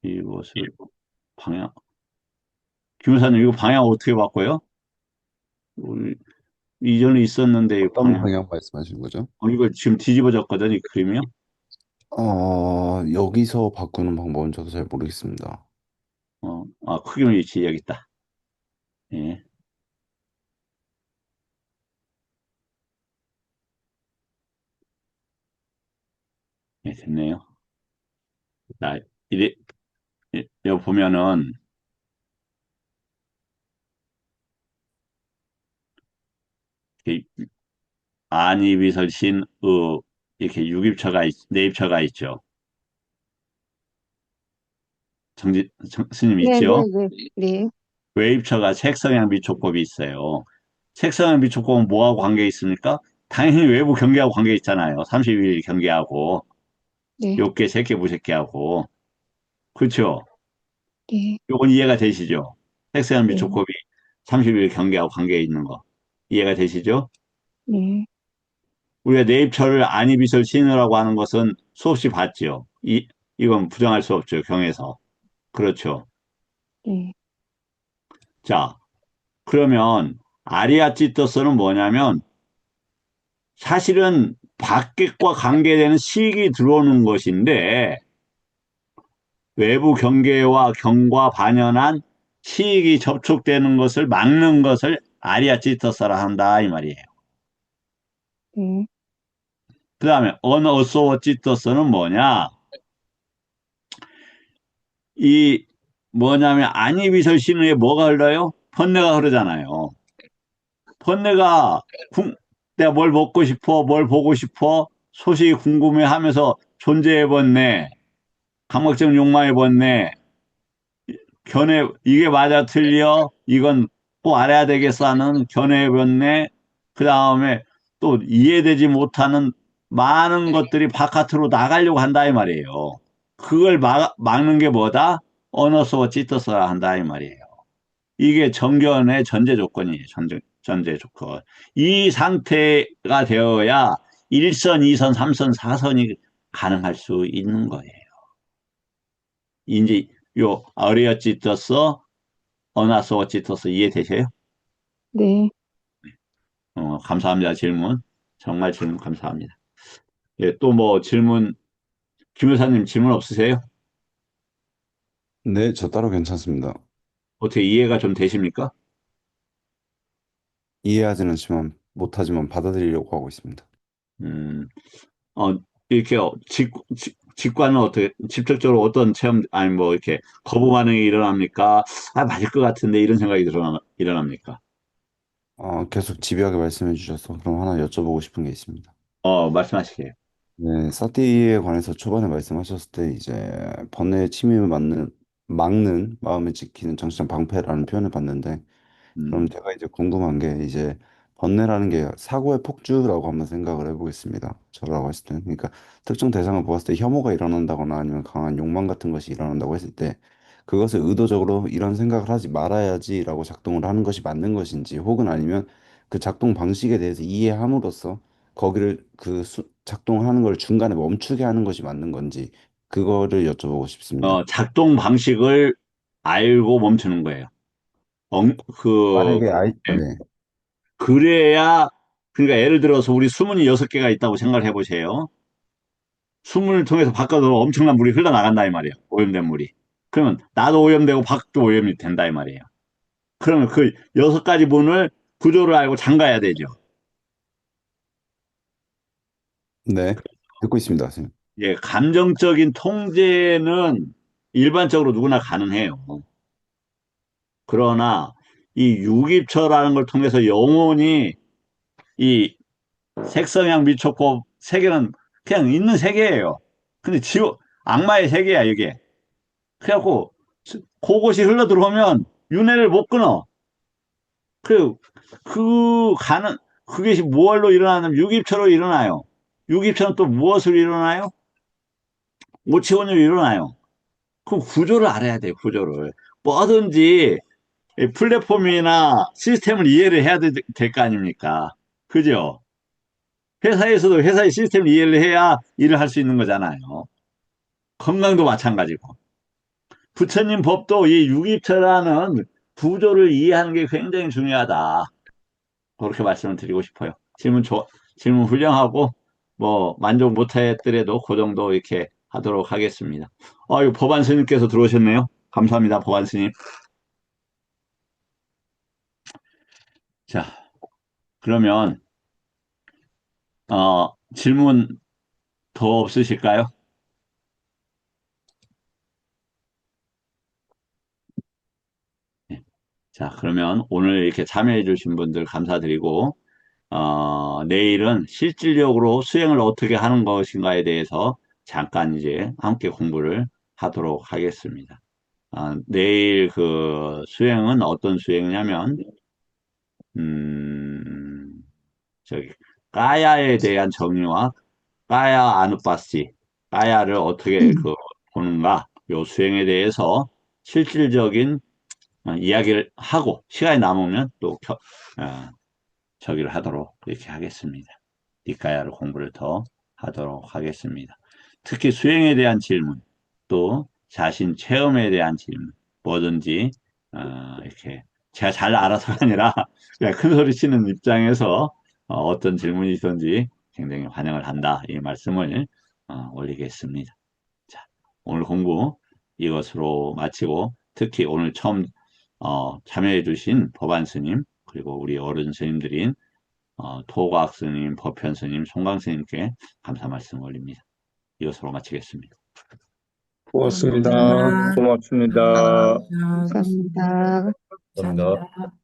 이것을 방향, 김여사님, 이거 방향 어떻게 바꿔요? 우리 이전에 있었는데, 이 어떤 방향, 방향 말씀하시는 거죠? 이거 지금 뒤집어졌거든, 이 그림이요? 여기서 바꾸는 방법은 저도 잘 모르겠습니다. 크기는 위치 여기 있다. 예, 예, 됐네요. 자, 여기 보면은, 이렇게 안이비설신, 이렇게 내입처가 있죠. 스님 네, 네, 있죠? 네, 네, 외입처가 색성향 미촉법이 있어요. 색성향 미촉법은 뭐하고 관계 있습니까? 당연히 외부 경계하고 관계 있잖아요. 31일 경계하고, 네, 욕계, 색계, 무색계하고. 그렇죠? 네, 요건 이해가 되시죠? 색성향 네, 미촉법이 30일 경계하고 관계 있는 거. 이해가 되시죠? 네, 우리가 내입처를 안이비설 신으라고 하는 것은 수없이 봤죠. 이건 부정할 수 없죠. 경에서. 그렇죠. 네, 자, 그러면 아리아찌토스는 뭐냐면 사실은 밖과 관계되는 식이 들어오는 것인데 외부 경계와 경과 반연한 식이 접촉되는 것을 막는 것을 아리아찌토스라 한다 이 말이에요. 네, 그 다음에 언어소어찌토스는 뭐냐? 이 뭐냐면 안이비설 신호에 뭐가 흘러요? 번뇌가 흐르잖아요. 번뇌가 내가 뭘 먹고 싶어, 뭘 보고 싶어, 소식이 궁금해 하면서 존재의 번뇌, 강박적 욕망의 번뇌, 이게 맞아 틀려, 이건 꼭 알아야 되겠어 하는 견해의 번뇌, 그 다음에 또 이해되지 못하는 많은 것들이 바깥으로 나가려고 한다 이 말이에요. 그걸 막는 게 뭐다? 언어서 찌떠서라 한다 이 말이에요. 이게 정견의 전제 조건이에요. 전제 조건. 이 상태가 되어야 1선, 2선, 3선, 4선이 가능할 수 있는 거예요. 이제 요 어리어찌떠서 어나서어찌떠서 이해되세요? 네. 감사합니다. 질문. 정말 질문 감사합니다. 예, 또 뭐 질문, 김 여사님 질문 없으세요? 네, 저 따로 괜찮습니다. 어떻게 이해가 좀 되십니까? 이해하지는 않지만 못하지만 받아들이려고 하고 있습니다. 음, 어, 이렇게 직관은 어떻게, 직접적으로 어떤 체험, 아니 뭐 이렇게 거부 반응이 일어납니까? 아, 맞을 것 같은데 이런 생각이 일어납니까? 계속 집요하게 말씀해 주셔서 그럼 하나 여쭤보고 싶은 게 있습니다. 말씀하시게요. 네, 사티에 관해서 초반에 말씀하셨을 때 이제 번뇌의 침입을 막는 마음을 지키는 정신적 방패라는 표현을 봤는데 그럼 음, 제가 이제 궁금한 게 이제 번뇌라는 게 사고의 폭주라고 한번 생각을 해보겠습니다. 저라고 했을 때. 그러니까 특정 대상을 보았을 때 혐오가 일어난다거나 아니면 강한 욕망 같은 것이 일어난다고 했을 때 그것을 의도적으로 이런 생각을 하지 말아야지라고 작동을 하는 것이 맞는 것인지 혹은 아니면 그 작동 방식에 대해서 이해함으로써 거기를 작동하는 걸 중간에 멈추게 하는 것이 맞는 건지 그거를 여쭤보고 싶습니다. 작동 방식을 알고 멈추는 거예요. 만약에 예. 네. 그래야, 그러니까 예를 들어서 우리 수문이 6개가 있다고 생각을 해보세요. 수문을 통해서 바깥으로 엄청난 물이 흘러나간다 이 말이에요. 오염된 물이. 그러면 나도 오염되고 밖도 오염이 된다 이 말이에요. 그러면 그 6가지 문을 구조를 알고 잠가야 되죠. 네, 듣고 있습니다, 선생님. 예, 감정적인 통제는 일반적으로 누구나 가능해요. 그러나 이 유기처라는 걸 통해서 영혼이 이 색성향 미촉법 세계는 그냥 있는 세계예요. 근데 악마의 세계야, 이게. 그래갖고 그것이 흘러 들어오면 윤회를 못 끊어. 그, 그것이 무얼로 일어나냐면 유기처로 일어나요. 유기처는 또 무엇으로 일어나요? 오치원으로 일어나요. 그럼 구조를 알아야 돼요, 구조를. 뭐든지 이 플랫폼이나 시스템을 이해를 해야 될 거 아닙니까? 그죠? 회사에서도 회사의 시스템을 이해를 해야 일을 할 수 있는 거잖아요. 건강도 마찬가지고. 부처님 법도 이 유기체라는 구조를 이해하는 게 굉장히 중요하다. 그렇게 말씀을 드리고 싶어요. 질문 훌륭하고, 뭐, 만족 못했더라도 그 정도 이렇게 하도록 하겠습니다. 이거 법안 스님께서 들어오셨네요. 감사합니다, 법안 스님. 자, 그러면, 질문 더 없으실까요? 네. 자, 그러면 오늘 이렇게 참여해 주신 분들 감사드리고, 내일은 실질적으로 수행을 어떻게 하는 것인가에 대해서 잠깐 이제 함께 공부를 하도록 하겠습니다. 내일 그 수행은 어떤 수행이냐면, 음, 저기, 까야에 대한 정의와 까야 아누파시, 까야를 어떻게 보는가, 요 수행에 대해서 실질적인 이야기를 하고, 시간이 남으면 또 저기를 하도록 이렇게 하겠습니다. 니까야를 공부를 더 하도록 하겠습니다. 특히 수행에 대한 질문, 또 자신 체험에 대한 질문, 뭐든지 이렇게 제가 잘 알아서가 아니라 그냥 큰 소리 치는 입장에서 어떤 질문이 있든지 굉장히 환영을 한다. 이 말씀을 올리겠습니다. 자, 오늘 공부 이것으로 마치고 특히 오늘 처음 참여해 주신 법안 스님 그리고 우리 어른 스님들인 토과학 스님, 법현 스님, 송강 스님께 감사 말씀 올립니다. 이것으로 마치겠습니다. 고맙습니다. 감사합니다. 고맙습니다. 아, 감사합니다. 감사합니다. 감사합니다.